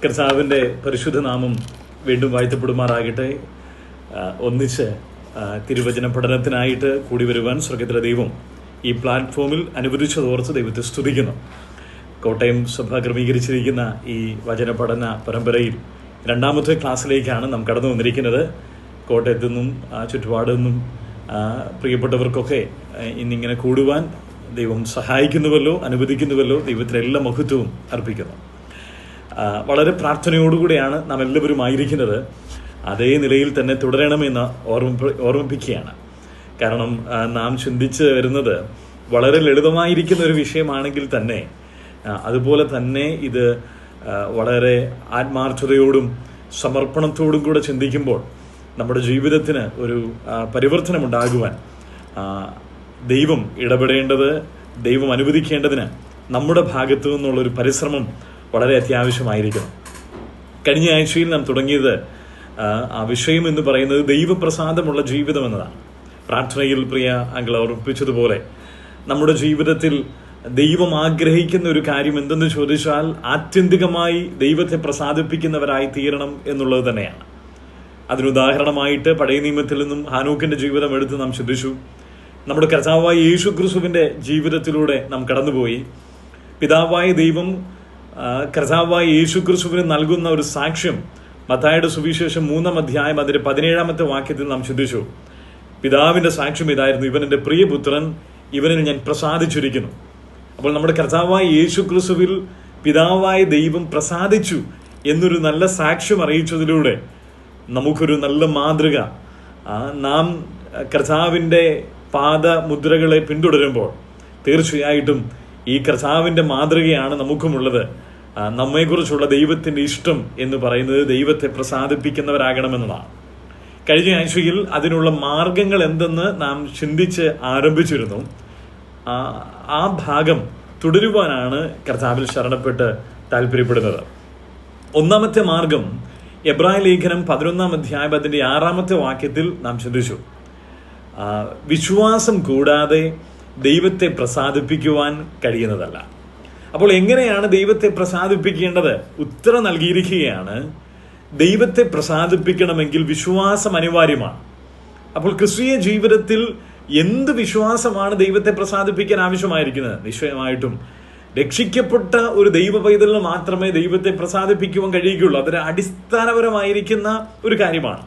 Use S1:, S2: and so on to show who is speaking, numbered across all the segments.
S1: കർത്താവിൻ്റെ പരിശുദ്ധ നാമം വീണ്ടും വാഴ്ത്തപ്പെടുമാറാകട്ടെ. ഒന്നിച്ച് തിരുവചന പഠനത്തിനായിട്ട് കൂടി വരുവാൻ സ്വർഗ്ഗത്തിലെ ദൈവം ഈ പ്ലാറ്റ്ഫോമിൽ അനുവദിച്ചതോർത്ത് ദൈവത്തെ സ്തുതിക്കുന്നു. കോട്ടയം സഭ ക്രമീകരിച്ചിരിക്കുന്ന ഈ വചന പഠന പരമ്പരയിൽ രണ്ടാമത്തെ ക്ലാസ്സിലേക്കാണ് നാം കടന്നു വന്നിരിക്കുന്നത്. കോട്ടയത്തു നിന്നും ചുറ്റുപാടു നിന്നും പ്രിയപ്പെട്ടവർക്കൊക്കെ ഇന്നിങ്ങനെ കൂടുവാൻ ദൈവം സഹായിക്കുന്നുവല്ലോ, അനുവദിക്കുന്നുവല്ലോ. ദൈവത്തിന് എല്ലാ മഹത്വവും അർപ്പിക്കുന്നു. വളരെ പ്രാർത്ഥനയോടുകൂടിയാണ് നാം എല്ലാവരും ആയിരിക്കുന്നത്. അതേ നിലയിൽ തന്നെ തുടരണമെന്ന് ഓർമ്മിപ്പിക്കുകയാണ്. കാരണം നാം ചിന്തിച്ച് വരുന്നത് വളരെ ലളിതമായിരിക്കുന്ന ഒരു വിഷയമാണെങ്കിൽ തന്നെ അതുപോലെ തന്നെ ഇത് വളരെ ആത്മാർത്ഥതയോടും സമർപ്പണത്തോടും കൂടെ ചിന്തിക്കുമ്പോൾ നമ്മുടെ ജീവിതത്തിന് ഒരു പരിവർത്തനമുണ്ടാകുവാൻ ദൈവം ഇടപെടേണ്ടത്, ദൈവം അനുവദിക്കേണ്ടതിന് നമ്മുടെ ഭാഗത്തു നിന്നുള്ളൊരു പരിശ്രമം വളരെ അത്യാവശ്യമായിരിക്കണം. കഴിഞ്ഞ ആഴ്ചയിൽ നാം തുടങ്ങിയത് ആ വിഷയം എന്ന് പറയുന്നത് ദൈവപ്രസാദമുള്ള ജീവിതം എന്നതാണ്. പ്രാർത്ഥനയിൽ പ്രിയ അങ്കിൾ ഓർമ്മിപ്പിച്ചതുപോലെ നമ്മുടെ ജീവിതത്തിൽ ദൈവം ആഗ്രഹിക്കുന്ന ഒരു കാര്യം എന്തെന്ന് ചോദിച്ചാൽ ആത്യന്തികമായി ദൈവത്തെ പ്രസാദിപ്പിക്കുന്നവരായി തീരണം എന്നുള്ളത് തന്നെയാണ്. അതിനുദാഹരണമായിട്ട് പഴയ നിയമത്തിൽ നിന്നും ഹാനോക്കിന്റെ ജീവിതം എടുത്ത് നാം ചിന്തിച്ചു. നമ്മുടെ കർത്താവായ യേശു ക്രിസ്തുവിന്റെ ജീവിതത്തിലൂടെ നാം കടന്നുപോയി. പിതാവായ ദൈവം കർത്താവായ യേശു ക്രിസ്തുവിന് നൽകുന്ന ഒരു സാക്ഷ്യം മത്തായിയുടെ സുവിശേഷം 3-ാം അധ്യായം അതിന്റെ 17-ാമത്തെ വാക്യത്തിൽ നാം ചിന്തിച്ചു. പിതാവിന്റെ സാക്ഷ്യം ഇതായിരുന്നു: ഇവൻ എൻ്റെ പ്രിയപുത്രൻ, ഇവനിൽ ഞാൻ പ്രസാദിച്ചിരിക്കുന്നു. അപ്പോൾ നമ്മുടെ കർത്താവായ യേശു ക്രിസ്തുവിൽ പിതാവായ ദൈവം പ്രസാദിച്ചു എന്നൊരു നല്ല സാക്ഷ്യം അറിയിച്ചതിലൂടെ നമുക്കൊരു നല്ല മാതൃക, നാം കർത്താവിൻ്റെ പാദമുദ്രകളെ പിന്തുടരുമ്പോൾ തീർച്ചയായിട്ടും ഈ കർത്താവിൻ്റെ മാതൃകയാണ് നമുക്കുമുള്ളത്. നമ്മെക്കുറിച്ചുള്ള ദൈവത്തിൻ്റെ ഇഷ്ടം എന്ന് പറയുന്നത് ദൈവത്തെ പ്രസാദിപ്പിക്കുന്നവരാകണമെന്നതാണ്. കഴിഞ്ഞ ആഴ്ചയിൽ അതിനുള്ള മാർഗങ്ങൾ എന്തെന്ന് നാം ചിന്തിച്ച് ആരംഭിച്ചിരുന്നു. ആ ഭാഗം തുടരുവാനാണ് കർത്താവിൽ ശരണപ്പെട്ട് താല്പര്യപ്പെടുന്നത്. ഒന്നാമത്തെ മാർഗം എബ്രായ ലേഖനം 11-ാം അധ്യായം അതിൻ്റെ 6-ാമത്തെ വാക്യത്തിൽ നാം ചിന്തിച്ചു. വിശ്വാസം കൂടാതെ ദൈവത്തെ പ്രസാദിപ്പിക്കുവാൻ കഴിയുന്നതല്ല. അപ്പോൾ എങ്ങനെയാണ് ദൈവത്തെ പ്രസാദിപ്പിക്കേണ്ടത്? ഉത്തരം നൽകിയിരിക്കുകയാണ്. ദൈവത്തെ പ്രസാദിപ്പിക്കണമെങ്കിൽ വിശ്വാസം അനിവാര്യമാണ്. അപ്പോൾ ക്രിസ്തീയ ജീവിതത്തിൽ എന്ത് വിശ്വാസമാണ് ദൈവത്തെ പ്രസാദിപ്പിക്കാൻ ആവശ്യമായിരിക്കുന്നത്? നിശ്ചയമായിട്ടും രക്ഷിക്കപ്പെട്ട ഒരു ദൈവ പൈതലിന് മാത്രമേ ദൈവത്തെ പ്രസാദിപ്പിക്കുവാൻ കഴിയുകയുള്ളൂ. അതൊരു അടിസ്ഥാനപരമായിരിക്കുന്ന ഒരു കാര്യമാണ്.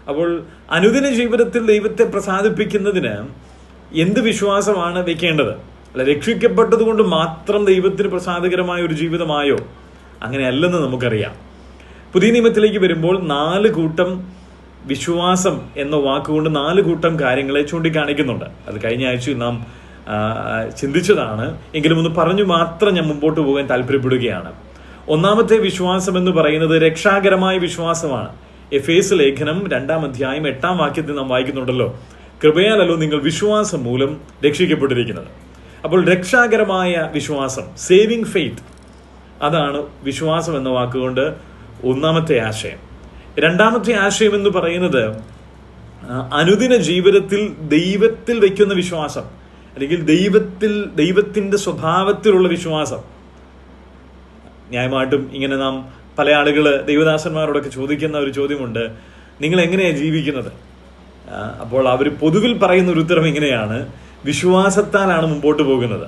S1: അപ്പോൾ അനുദിന ജീവിതത്തിൽ ദൈവത്തെ പ്രസാദിപ്പിക്കുന്നതിന് എന്ത് വിശ്വാസമാണ് വെക്കേണ്ടത്? അല്ല, രക്ഷിക്കപ്പെട്ടത് കൊണ്ട് മാത്രം ദൈവത്തിന് പ്രസാദകരമായ ഒരു ജീവിതമായോ? അങ്ങനെയല്ലെന്ന് നമുക്കറിയാം. പുതിയ നിയമത്തിലേക്ക് വരുമ്പോൾ 4 കൂട്ടം വിശ്വാസം എന്ന വാക്കുകൊണ്ട് 4 കൂട്ടം കാര്യങ്ങളെ ചൂണ്ടിക്കാണിക്കുന്നുണ്ട്. അത് കഴിഞ്ഞ ആഴ്ചയിൽ നാം ചിന്തിച്ചതാണ്. എങ്കിലും ഒന്ന് പറഞ്ഞു മാത്രം ഞാൻ മുമ്പോട്ട് പോകാൻ താല്പര്യപ്പെടുകയാണ്. ഒന്നാമത്തെ വിശ്വാസം എന്ന് പറയുന്നത് രക്ഷാകരമായ വിശ്വാസമാണ്. എഫേസ് ലേഖനം 2-ാം അധ്യായം 8-ാം വാക്യത്തിൽ നാം വായിക്കുന്നുണ്ടല്ലോ: കൃപയാലല്ലോ നിങ്ങൾ വിശ്വാസം മൂലം രക്ഷിക്കപ്പെട്ടിരിക്കുന്നത്. അപ്പോൾ രക്ഷാകരമായ വിശ്വാസം, സേവിങ് ഫെയ്ത്ത്, അതാണ് വിശ്വാസം എന്ന വാക്കുകൊണ്ട് ഒന്നാമത്തെ ആശയം. രണ്ടാമത്തെ ആശയം എന്ന് പറയുന്നത് അനുദിന ജീവിതത്തിൽ ദൈവത്തിൽ വയ്ക്കുന്ന വിശ്വാസം, അല്ലെങ്കിൽ ദൈവത്തിന്റെ സ്വഭാവത്തിലുള്ള വിശ്വാസം. ന്യായമായിട്ടും ഇങ്ങനെ നാം പല ആളുകൾ ദൈവദാസന്മാരോടൊക്കെ ചോദിക്കുന്ന ഒരു ചോദ്യമുണ്ട്: നിങ്ങൾ എങ്ങനെയാണ് ജീവിക്കുന്നത്? അപ്പോൾ അവർ പൊതുവിൽ പറയുന്ന ഒരു ഉത്തരം ഇങ്ങനെയാണ്: വിശ്വാസത്താലാണ് മുമ്പോട്ട് പോകുന്നത്.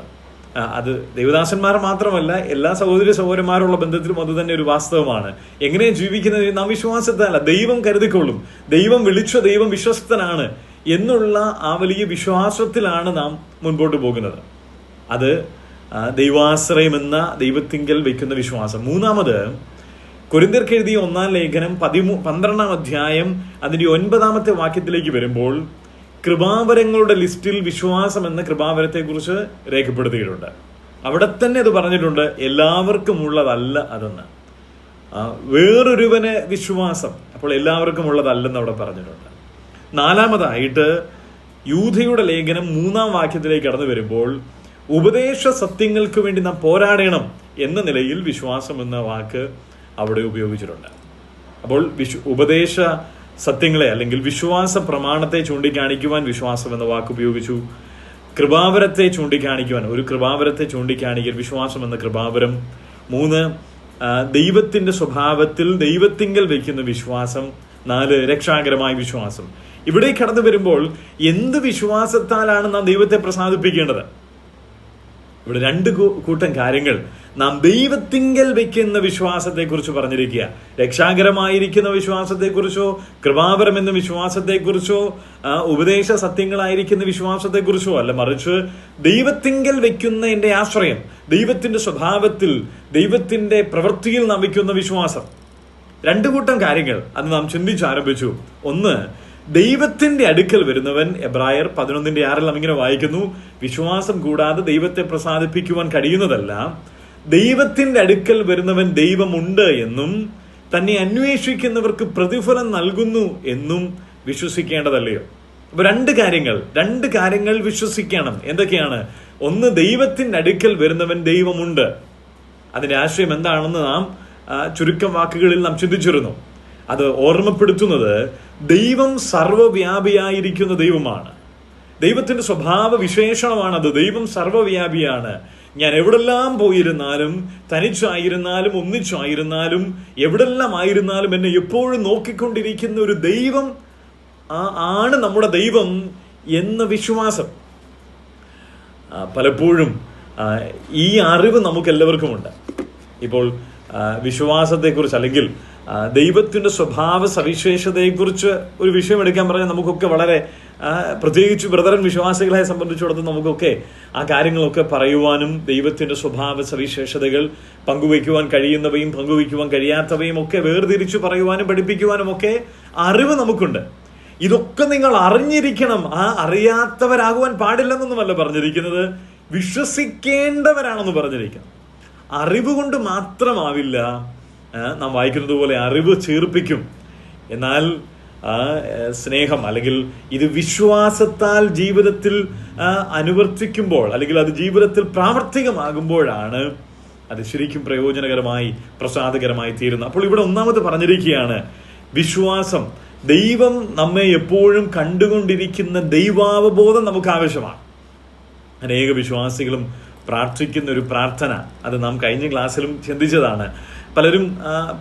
S1: അത് ദൈവദാസന്മാർ മാത്രമല്ല, എല്ലാ സഹോദരന്മാരുള്ള ബന്ധത്തിലും അത് തന്നെ ഒരു വാസ്തവമാണ്. എങ്ങനെയാണ് ജീവിക്കുന്നത്? നാം വിശ്വാസത്താല. ദൈവം കരുതിക്കൊള്ളും, ദൈവം വിളിച്ച ദൈവം വിശ്വസ്തനാണ് എന്നുള്ള ആ വലിയ വിശ്വാസത്തിലാണ് നാം മുൻപോട്ട് പോകുന്നത്. അത് ദൈവാശ്രയം എന്ന ദൈവത്തിങ്കൽ വയ്ക്കുന്ന വിശ്വാസം. മൂന്നാമത് കൊരിന്ത്യർക്ക് എഴുതിയ 1-ാം ലേഖനം 12-ാം അധ്യായം അതിന്റെ 9-ാമത്തെ വാക്യത്തിലേക്ക് വരുമ്പോൾ കൃപാവരങ്ങളുടെ ലിസ്റ്റിൽ വിശ്വാസം എന്ന കൃപാവരത്തെ കുറിച്ച് രേഖപ്പെടുത്തിയിട്ടുണ്ട്. അവിടെ തന്നെ അത് പറഞ്ഞിട്ടുണ്ട്, എല്ലാവർക്കും ഉള്ളതല്ല അതെന്ന്. വേറൊരുവന് വിശ്വാസം അപ്പോൾ എല്ലാവർക്കും ഉള്ളതല്ലെന്ന് അവിടെ പറഞ്ഞിട്ടുണ്ട്. നാലാമതായിട്ട് യൂദയുടെ ലേഖനം 3-ാം വാക്യത്തിലേക്ക് കടന്നു വരുമ്പോൾ ഉപദേശ സത്യങ്ങൾക്ക് വേണ്ടി നാം പോരാടണം എന്ന നിലയിൽ വിശ്വാസം എന്ന വാക്ക് അവിടെ ഉപയോഗിച്ചിട്ടുണ്ട്. അപ്പോൾ ഉപദേശ സത്യങ്ങളെ അല്ലെങ്കിൽ വിശ്വാസ പ്രമാണത്തെ ചൂണ്ടിക്കാണിക്കുവാൻ വിശ്വാസം എന്ന വാക്ക് ഉപയോഗിച്ചു. കൃപാവരത്തെ ചൂണ്ടിക്കാണിക്കുവാൻ, ഒരു കൃപാവരത്തെ ചൂണ്ടിക്കാണിക്കൽ വിശ്വാസം എന്ന കൃപാവരം. 3 ദൈവത്തിൻ്റെ സ്വഭാവത്തിൽ ദൈവത്തിങ്കൽ വയ്ക്കുന്ന വിശ്വാസം. 4 രക്ഷാകരമായ വിശ്വാസം. ഇവിടെ കടന്നു വരുമ്പോൾ എന്ത് വിശ്വാസത്താലാണ് നാം ദൈവത്തെ പ്രസാദിപ്പിക്കേണ്ടത്? ഇവിടെ 2 കൂട്ടം കാര്യങ്ങൾ നാം ദൈവത്തിങ്കൽ വയ്ക്കുന്ന വിശ്വാസത്തെക്കുറിച്ച് പറഞ്ഞിരിക്കുക. രക്ഷാകരമായിരിക്കുന്ന വിശ്വാസത്തെക്കുറിച്ചോ, കൃപാപരം എന്ന വിശ്വാസത്തെക്കുറിച്ചോ, ഉപദേശ സത്യങ്ങളായിരിക്കുന്ന വിശ്വാസത്തെക്കുറിച്ചോ അല്ല, മറിച്ച് ദൈവത്തിങ്കൽ വയ്ക്കുന്ന എൻ്റെ ആശ്രയം, ദൈവത്തിന്റെ സ്വഭാവത്തിൽ, ദൈവത്തിന്റെ പ്രവൃത്തിയിൽ നാം വയ്ക്കുന്ന വിശ്വാസം. 2 കൂട്ടം കാര്യങ്ങൾ അത് നാം ചിന്തിച്ചാരംഭിച്ചു. ഒന്ന്, ദൈവത്തിന്റെ അടുക്കൽ വരുന്നവൻ. എബ്രായർ 11:6 നാം ഇങ്ങനെ വായിക്കുന്നു, വിശ്വാസം കൂടാതെ ദൈവത്തെ പ്രസാദിപ്പിക്കുവാൻ കഴിയുന്നതല്ല. ദൈവത്തിന്റെ അടുക്കൽ വരുന്നവൻ ദൈവമുണ്ട് എന്നും തന്നെ അന്വേഷിക്കുന്നവർക്ക് പ്രതിഫലം നൽകുന്നു എന്നും വിശ്വസിക്കേണ്ടതല്ലയോ? അപ്പൊ 2 കാര്യങ്ങൾ വിശ്വസിക്കണം. എന്തൊക്കെയാണ്? ഒന്ന്, ദൈവത്തിന്റെ അടുക്കൽ വരുന്നവൻ ദൈവമുണ്ട്. അതിന്റെ ആശയം എന്താണെന്ന് നാം ചുരുക്കം വാക്കുകളിൽ നാം ചിന്തിച്ചിരുന്നു. അത് ഓർമ്മപ്പെടുത്തുന്നത് ദൈവം സർവ്വവ്യാപിയായിരിക്കുന്ന ദൈവമാണ്. ദൈവത്തിന്റെ സ്വഭാവ വിശേഷണമാണത്. ദൈവം സർവ്വവ്യാപിയാണ്. ഞാൻ എവിടെല്ലാം പോയിരുന്നാലും, തനിച്ചായിരുന്നാലും ഒന്നിച്ചായിരുന്നാലും, എവിടെല്ലാം ആയിരുന്നാലും എന്നെ എപ്പോഴും നോക്കിക്കൊണ്ടിരിക്കുന്ന ഒരു ദൈവം ആണ് നമ്മുടെ ദൈവം എന്ന വിശ്വാസം. പലപ്പോഴും ഈ അറിവ് നമുക്ക് എല്ലാവർക്കുമുണ്ട്. ഇപ്പോൾ വിശ്വാസത്തെക്കുറിച്ച് അല്ലെങ്കിൽ ദൈവത്തിന്റെ സ്വഭാവ സവിശേഷതയെക്കുറിച്ച് ഒരു വിഷയം എടുക്കാൻ പറഞ്ഞാൽ നമുക്കൊക്കെ വളരെ, പ്രത്യേകിച്ച് ബ്രദറൻ വിശ്വാസികളെ സംബന്ധിച്ചിടത്തോളം നമുക്കൊക്കെ ആ കാര്യങ്ങളൊക്കെ പറയുവാനും ദൈവത്തിന്റെ സ്വഭാവ സവിശേഷതകൾ പങ്കുവയ്ക്കുവാൻ കഴിയുന്നവയും പങ്കുവയ്ക്കുവാൻ കഴിയാത്തവയും ഒക്കെ വേർതിരിച്ചു പറയുവാനും പഠിപ്പിക്കുവാനും ഒക്കെ അറിവ് നമുക്കുണ്ട്. ഇതൊക്കെ നിങ്ങൾ അറിഞ്ഞിരിക്കണം. അറിയാത്തവരാകുവാൻ പാടില്ലെന്നൊന്നുമല്ല പറഞ്ഞിരിക്കുന്നത്, വിശ്വസിക്കേണ്ടവരാണെന്ന് പറഞ്ഞിരിക്കണം. അറിവ് കൊണ്ട് മാത്രമാവില്ല. നാം വായിക്കുന്നത് പോലെ അറിവ് ചീർപ്പിക്കും. എന്നാൽ സ്നേഹം അല്ലെങ്കിൽ ഇത് വിശ്വാസത്താൽ ജീവിതത്തിൽ അനുവർത്തിക്കുമ്പോൾ അല്ലെങ്കിൽ അത് ജീവിതത്തിൽ പ്രാവർത്തികമാകുമ്പോഴാണ് അത് ശരിക്കും പ്രയോജനകരമായി പ്രസാദകരമായി തീരുന്നത്. അപ്പോൾ ഇവിടെ ഒന്നാമത് പറഞ്ഞിരിക്കുകയാണ് വിശ്വാസം. ദൈവം നമ്മെ എപ്പോഴും കണ്ടുകൊണ്ടിരിക്കുന്ന ദൈവാവബോധം നമുക്ക് ആവശ്യമാണ്. അനേക വിശ്വാസികളും പ്രാർത്ഥിക്കുന്ന ഒരു പ്രാർത്ഥന, അത് നാം കഴിഞ്ഞ ക്ലാസ്സിലും ചിന്തിച്ചതാണ്. പലരും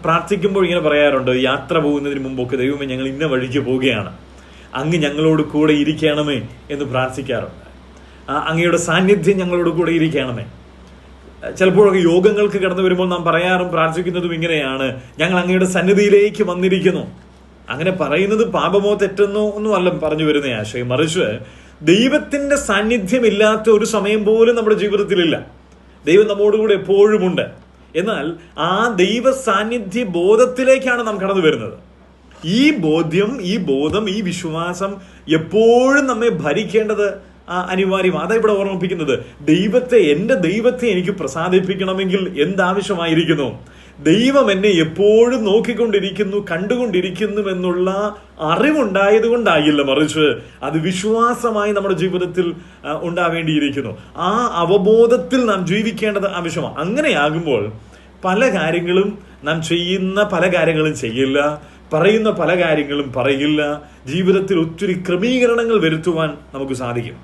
S1: പ്രാർത്ഥിക്കുമ്പോൾ ഇങ്ങനെ പറയാറുണ്ട്, യാത്ര പോകുന്നതിന് മുമ്പൊക്കെ ദൈവമേ ഞങ്ങൾ ഇന്ന വഴിക്ക് പോവുകയാണ്, അങ്ങ് ഞങ്ങളോട് കൂടെ ഇരിക്കണമേ എന്ന് പ്രാർത്ഥിക്കാറുണ്ട്. അങ്ങയുടെ സാന്നിധ്യം ഞങ്ങളോട് കൂടെ ഇരിക്കണമേ. ചിലപ്പോഴൊക്കെ യോഗങ്ങൾക്ക് കടന്നു വരുമ്പോൾ നാം പറയാറും പ്രാർത്ഥിക്കുന്നതും ഇങ്ങനെയാണ്, ഞങ്ങൾ അങ്ങയുടെ സന്നിധിയിലേക്ക് വന്നിരിക്കുന്നു. അങ്ങനെ പറയുന്നത് പാപമോ തെറ്റെന്നോ ഒന്നും അല്ല പറഞ്ഞു വരുന്ന ആശയം, മറിച്ച് ദൈവത്തിന്റെ സാന്നിധ്യമില്ലാത്ത ഒരു സമയം പോലും നമ്മുടെ ജീവിതത്തിലില്ല. ദൈവം നമ്മോടുകൂടെ എപ്പോഴും ഉണ്ട്. എന്നാൽ ആ ദൈവ സാന്നിധ്യ ബോധത്തിലേക്കാണ് നാം കടന്നു വരുന്നത്. ഈ ബോധം, ഈ വിശ്വാസം എപ്പോഴും നമ്മെ ഭരിക്കേണ്ടത് അനിവാര്യമാണ്. അതാ ഇവിടെ ഓർമ്മിപ്പിക്കുന്നത്, എന്റെ ദൈവത്തെ എനിക്ക് പ്രസാദിപ്പിക്കണമെങ്കിൽ എന്താവശ്യമായിരിക്കുന്നു? ദൈവം എന്നെ എപ്പോഴും നോക്കിക്കൊണ്ടിരിക്കുന്നു, കണ്ടുകൊണ്ടിരിക്കുന്നു എന്നുള്ള അറിവുണ്ടായത് കൊണ്ടായില്ല, മറിച്ച് അത് വിശ്വാസമായി നമ്മുടെ ജീവിതത്തിൽ ഉണ്ടാവേണ്ടിയിരിക്കുന്നു. ആ അവബോധത്തിൽ നാം ജീവിക്കേണ്ടത് ആവശ്യമാണ്. അങ്ങനെയാകുമ്പോൾ പല കാര്യങ്ങളും നാം ചെയ്യുന്ന പല കാര്യങ്ങളും ചെയ്യില്ല, പറയുന്ന പല കാര്യങ്ങളും പറയില്ല. ജീവിതത്തിൽ ഒത്തിരി ക്രമീകരണങ്ങൾ വരുത്തുവാൻ നമുക്ക് സാധിക്കും.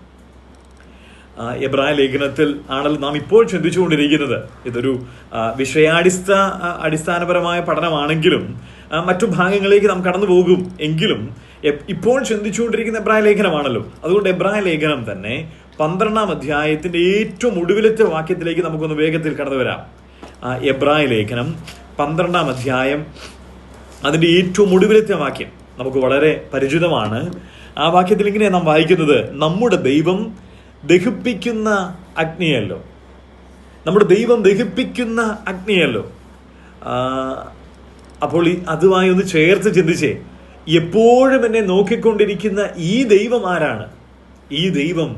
S1: എബ്രായ ലേഖനത്തിൽ ആണല്ലോ നാം ഇപ്പോൾ ചിന്തിച്ചുകൊണ്ടിരിക്കുന്നത്. ഇതൊരു അടിസ്ഥാനപരമായ പഠനമാണെങ്കിലും മറ്റു ഭാഗങ്ങളിലേക്ക് നാം കടന്നു പോകും എങ്കിലും ഇപ്പോൾ ചിന്തിച്ചുകൊണ്ടിരിക്കുന്ന എബ്രായ ലേഖനമാണല്ലോ. അതുകൊണ്ട് എബ്രായ ലേഖനം തന്നെ 12-ാം അധ്യായത്തിന്റെ ഏറ്റവും ഒടുവിലത്തെ വാക്യത്തിലേക്ക് നമുക്കൊന്ന് വേഗത്തിൽ കടന്നു വരാം. എബ്രായ ലേഖനം 12-ാം അധ്യായം അതിന്റെ ഏറ്റവും ഒടുവിലത്തെ വാക്യം നമുക്ക് വളരെ പരിചിതമാണ്. ആ വാക്യത്തിൽ ഇങ്ങനെ നാം വായിക്കുന്നത്, നമ്മുടെ ദൈവം ദഹിപ്പിക്കുന്ന അഗ്നിയല്ലോ. നമ്മുടെ ദൈവം ദഹിപ്പിക്കുന്ന അഗ്നിയല്ലോ. അപ്പോൾ അതുമായി ഒന്ന് ചേർത്ത് ചിന്തിച്ചേ, എപ്പോഴും എന്നെ നോക്കിക്കൊണ്ടിരിക്കുന്ന ഈ ദൈവം ആരാണ്? ഈ ദൈവം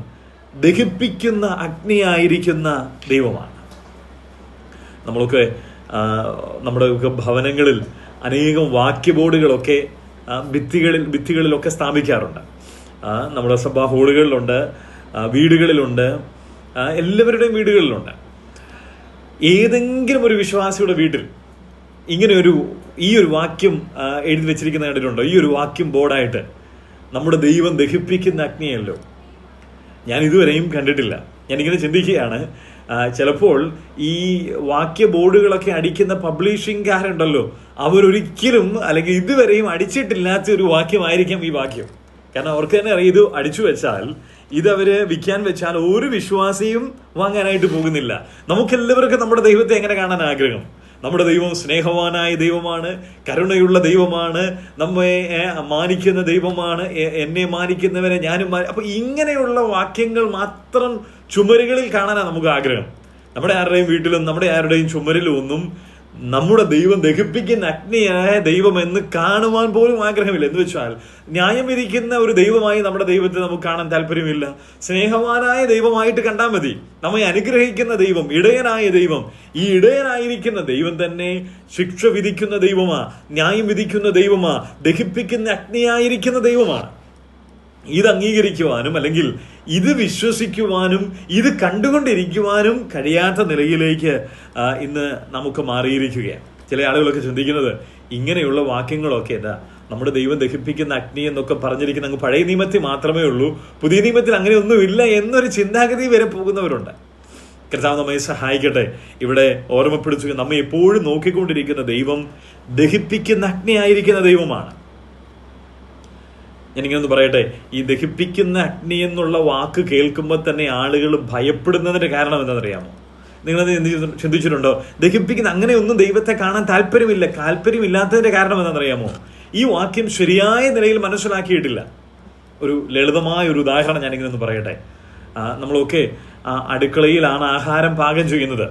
S1: ദഹിപ്പിക്കുന്ന അഗ്നിയായിരിക്കുന്ന ദൈവമാണ്. നമ്മളൊക്കെ നമ്മുടെ ഭവനങ്ങളിൽ അനേകം വാക്യബോർഡുകളൊക്കെ ഭിത്തികളിലൊക്കെ സ്ഥാപിക്കാറുണ്ട്. നമ്മുടെ സഭാ ഹോളുകളിലുണ്ട്, വീടുകളിലുണ്ട്, എല്ലാവരുടെയും വീടുകളിലുണ്ട്. ഏതെങ്കിലും ഒരു വിശ്വാസിയുടെ വീട്ടിൽ ഇങ്ങനെ ഈ ഒരു വാക്യം എഴുതി വെച്ചിരിക്കുന്ന കണ്ടിട്ടുണ്ടോ? ഈ ഒരു വാക്യം ബോർഡായിട്ട്, നമ്മുടെ ദൈവം ദഹിപ്പിക്കുന്ന അഗ്നിയല്ലോ. ഞാൻ ഇതുവരെയും കണ്ടിട്ടില്ല. ഞാനിങ്ങനെ ചിന്തിക്കുകയാണ്, ചിലപ്പോൾ ഈ വാക്യ ബോർഡുകളൊക്കെ അടിക്കുന്ന പബ്ലിഷിംഗുകാരുണ്ടല്ലോ, അവരൊരിക്കലും അല്ലെങ്കിൽ ഇതുവരെയും അടിച്ചിട്ടില്ലാത്ത ഒരു വാക്യമായിരിക്കാം ഈ വാക്യം. കാരണം അവർക്ക് തന്നെ അറിയാം, ഇത് അടിച്ചു വെച്ചാൽ, ഇതവര് വിൽക്കാൻ വെച്ചാൽ ഒരു വിശ്വാസിയും വാങ്ങാനായിട്ട് പോകുന്നില്ല. നമുക്കെല്ലാവർക്കും നമ്മുടെ ദൈവത്തെ എങ്ങനെ കാണാൻ ആഗ്രഹം? നമ്മുടെ ദൈവം സ്നേഹവാനായ ദൈവമാണ്, കരുണയുള്ള ദൈവമാണ്, നമ്മെ മാനിക്കുന്ന ദൈവമാണ്, എന്നെ മാനിക്കുന്നവരെ ഞാനും അപ്പൊ ഇങ്ങനെയുള്ള വാക്യങ്ങൾ മാത്രം ചുമരുകളിൽ കാണാനാണ് നമുക്ക് ആഗ്രഹം. നമ്മുടെ ആരുടെയും വീട്ടിലും നമ്മുടെ ആരുടെയും ചുമരിലും ഒന്നും നമ്മുടെ ദൈവം ദഹിപ്പിക്കുന്ന അഗ്നിയായ ദൈവം എന്ന് കാണുവാൻ പോലും ആഗ്രഹമില്ല. എന്ന് വെച്ചാൽ ന്യായം വിധിക്കുന്ന ഒരു ദൈവമായി നമ്മുടെ ദൈവത്തെ നമുക്ക് കാണാൻ താല്പര്യമില്ല. സ്നേഹവാനായ ദൈവമായിട്ട് കണ്ടാൽ മതി. നമ്മെ അനുഗ്രഹിക്കുന്ന ദൈവം, ഇടയനായ ദൈവം, ഈ ഇടയനായിരിക്കുന്ന ദൈവം തന്നെ ശിക്ഷ വിധിക്കുന്ന ദൈവമാ, ന്യായം വിധിക്കുന്ന ദൈവമാ, ദഹിപ്പിക്കുന്ന അഗ്നിയായിരിക്കുന്ന ദൈവമാണ്. ഇത് അംഗീകരിക്കുവാനും അല്ലെങ്കിൽ ഇത് വിശ്വസിക്കുവാനും ഇത് കണ്ടുകൊണ്ടിരിക്കുവാനും കഴിയാത്ത നിലയിലേക്ക് ഇന്ന് നമുക്ക് മാറിയിരിക്കുകയാണ്. ചില ആളുകളൊക്കെ ചിന്തിക്കുന്നത് ഇങ്ങനെയുള്ള വാക്യങ്ങളൊക്കെ എന്താ നമ്മുടെ ദൈവം ദഹിപ്പിക്കുന്ന അഗ്നി എന്നൊക്കെ പറഞ്ഞിരിക്കുന്ന അങ്ങ് പഴയ നിയമത്തിൽ മാത്രമേ ഉള്ളൂ, പുതിയ നിയമത്തിൽ അങ്ങനെയൊന്നുമില്ല എന്നൊരു ചിന്താഗതി വരെ പോകുന്നവരുണ്ട്. കർത്താവ് നമ്മെ സഹായിക്കട്ടെ. ഇവിടെ ഓർമ്മപ്പെടുത്തുക, നമ്മെ എപ്പോഴും നോക്കിക്കൊണ്ടിരിക്കുന്ന ദൈവം ദഹിപ്പിക്കുന്ന അഗ്നിയായിരിക്കുന്ന ദൈവമാണ്. ഞാനിങ്ങനെ പറയട്ടെ, ഈ ദഹിപ്പിക്കുന്ന അഗ്നി എന്നുള്ള വാക്ക് കേൾക്കുമ്പോൾ തന്നെ ആളുകൾ ഭയപ്പെടുന്നതിന്റെ കാരണം എന്താണെന്നറിയാമോ? നിങ്ങളത് ചിന്തിച്ചിട്ടുണ്ടോ? ദഹിപ്പിക്കുന്ന അങ്ങനെയൊന്നും ദൈവത്തെ കാണാൻ താല്പര്യമില്ലാത്തതിന്റെ കാരണം എന്താണെന്നറിയാമോ? ഈ വാക്യം ശരിയായ നിലയിൽ മനസ്സിലാക്കിയിട്ടില്ല. ഒരു ലളിതമായ ഒരു ഉദാഹരണം ഞാനിങ്ങനെ ഒന്ന് പറയട്ടെ. നമ്മളൊക്കെ അടുക്കളയിലാണ് ആഹാരം പാകം ചെയ്യുന്നത്.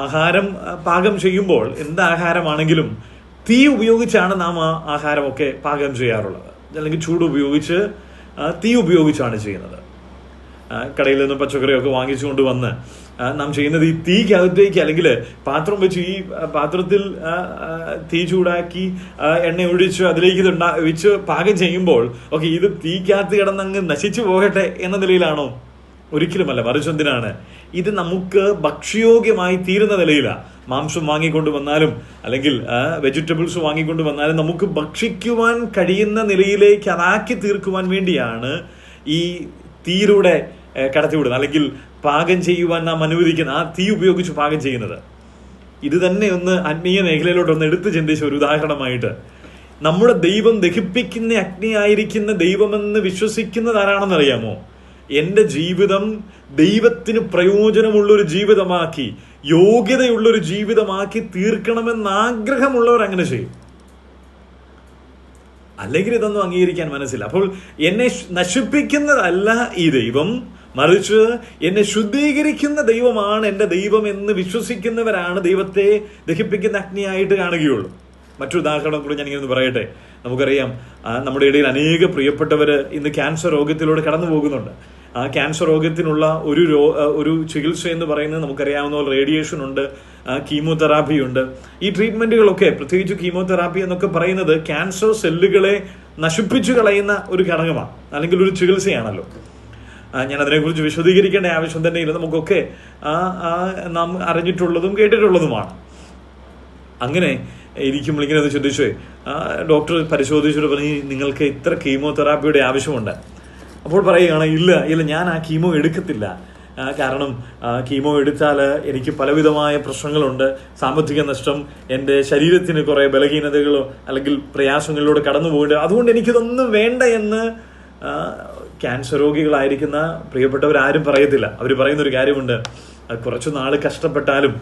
S1: ആഹാരം പാകം ചെയ്യുമ്പോൾ എന്ത് ആഹാരമാണെങ്കിലും തീ ഉപയോഗിച്ചാണ് നാം ആ ആഹാരമൊക്കെ പാകം ചെയ്യാറുള്ളത്. അല്ലെങ്കിൽ ചൂട് ഉപയോഗിച്ച് തീ ഉപയോഗിച്ചാണ് ചെയ്യുന്നത്. കടയിൽ നിന്ന് പച്ചക്കറിയൊക്കെ വാങ്ങിച്ചുകൊണ്ട് വന്ന് നാം ചെയ്യുന്നത് ഈ തീക്കകത്തേക്ക് അല്ലെങ്കിൽ പാത്രം വെച്ച് ഈ പാത്രത്തിൽ തീ ചൂടാക്കി എണ്ണ ഒഴിച്ച് അതിലേക്ക് ഇത് വെച്ച് പാകം ചെയ്യുമ്പോൾ ഓക്കെ ഇത് തീക്കകത്ത് കിടന്നങ്ങ് നശിച്ചു പോകട്ടെ എന്ന നിലയിലാണോ? ഒരിക്കലുമല്ല. മറിച്ച് എന്തിനാണ് ഇത് നമുക്ക് ഭക്ഷ്യയോഗ്യമായി തീരുന്ന നിലയിലാണ്. മാംസം വാങ്ങിക്കൊണ്ട് വന്നാലും അല്ലെങ്കിൽ വെജിറ്റബിൾസ് വാങ്ങിക്കൊണ്ട് വന്നാലും നമുക്ക് ഭക്ഷിക്കുവാൻ കഴിയുന്ന നിലയിലേക്ക് അതാക്കി തീർക്കുവാൻ വേണ്ടിയാണ് ഈ തീയിലൂടെ കടത്തിവിടുന്നത് അല്ലെങ്കിൽ പാകം ചെയ്യുവാൻ നാം അനുവദിക്കുന്ന ആ തീ ഉപയോഗിച്ച് പാകം ചെയ്യുന്നത്. ഇത് തന്നെ ഒന്ന് ആത്മീയ മേഖലയിലോട്ടൊന്ന് എടുത്ത് ചിന്തിച്ച ഒരു ഉദാഹരണമായിട്ട്, നമ്മുടെ ദൈവം ദഹിപ്പിക്കുന്ന അഗ്നിയായിരിക്കുന്ന ദൈവമെന്ന് വിശ്വസിക്കുന്നത് ആരാണെന്നറിയാമോ? എൻ്റെ ജീവിതം ദൈവത്തിന് പ്രയോജനമുള്ളൊരു ജീവിതമാക്കി, യോഗ്യതയുള്ളൊരു ജീവിതമാക്കി തീർക്കണമെന്ന് ആഗ്രഹമുള്ളവർ അങ്ങനെ ചെയ്യും. അല്ലെങ്കിൽ ഇതൊന്നും അംഗീകരിക്കാൻ മനസ്സില്ല. അപ്പോൾ എന്നെ നശിപ്പിക്കുന്നതല്ല ഈ ദൈവം, മറിച്ച് എന്നെ ശുദ്ധീകരിക്കുന്ന ദൈവമാണ് എൻ്റെ ദൈവം എന്ന് വിശ്വസിക്കുന്നവരാണ് ദൈവത്തെ ദഹിപ്പിക്കുന്ന അഗ്നിയായിട്ട് കാണുകയുള്ളൂ. മറ്റൊരു ഉദാഹരണം കൂടി ഞാനിങ്ങനെ പറയട്ടെ. നമുക്കറിയാം, നമ്മുടെ ഇടയിൽ അനേക പ്രിയപ്പെട്ടവർ ഇന്ന് ക്യാൻസർ രോഗത്തിലൂടെ കടന്നു പോകുന്നുണ്ട്. ആ ക്യാൻസർ രോഗത്തിനുള്ള ഒരു ചികിത്സ എന്ന് പറയുന്നത് നമുക്കറിയാവുന്ന പോലെ റേഡിയേഷൻ ഉണ്ട്, കീമോതെറാപ്പി ഉണ്ട്. ഈ ട്രീറ്റ്മെന്റുകളൊക്കെ, പ്രത്യേകിച്ച് കീമോതെറാപ്പി എന്നൊക്കെ പറയുന്നത് ക്യാൻസർ സെല്ലുകളെ നശിപ്പിച്ചു കളയുന്ന ഒരു ഘടകമാണ് അല്ലെങ്കിൽ ഒരു ചികിത്സയാണല്ലോ. ഞാൻ അതിനെക്കുറിച്ച് വിശദീകരിക്കേണ്ട ആവശ്യം തന്നെയില്ല. നമുക്കൊക്കെ നാം അറിഞ്ഞിട്ടുള്ളതും കേട്ടിട്ടുള്ളതുമാണ്. അങ്ങനെ ഇരിക്കുമ്പോൾ ഇങ്ങനെ ഒന്ന് ചിന്തിച്ചേ, ഡോക്ടർ പരിശോധിച്ചിട്ട് പറഞ്ഞ് നിങ്ങൾക്ക് ഇത്ര കീമോതെറാപ്പിയുടെ ആവശ്യമുണ്ട്. അപ്പോൾ പറയുകയാണ് ഇല്ല ഞാൻ ആ കീമോ എടുക്കത്തില്ല, കാരണം കീമോ എടുത്താൽ എനിക്ക് പലവിധമായ പ്രശ്നങ്ങളുണ്ട്, സാമ്പത്തിക നഷ്ടം, എൻ്റെ ശരീരത്തിന് കുറേ ബലഹീനതകളോ അല്ലെങ്കിൽ പ്രയാസങ്ങളിലൂടെ കടന്നു പോകേണ്ടത്, അതുകൊണ്ട് എനിക്കിതൊന്നും വേണ്ട എന്ന് ക്യാൻസർ രോഗികളായിരിക്കുന്ന പ്രിയപ്പെട്ടവരാരും പറയത്തില്ല. അവർ പറയുന്നൊരു കാര്യമുണ്ട്, കുറച്ചു നാൾ കഷ്ടപ്പെട്ടാലും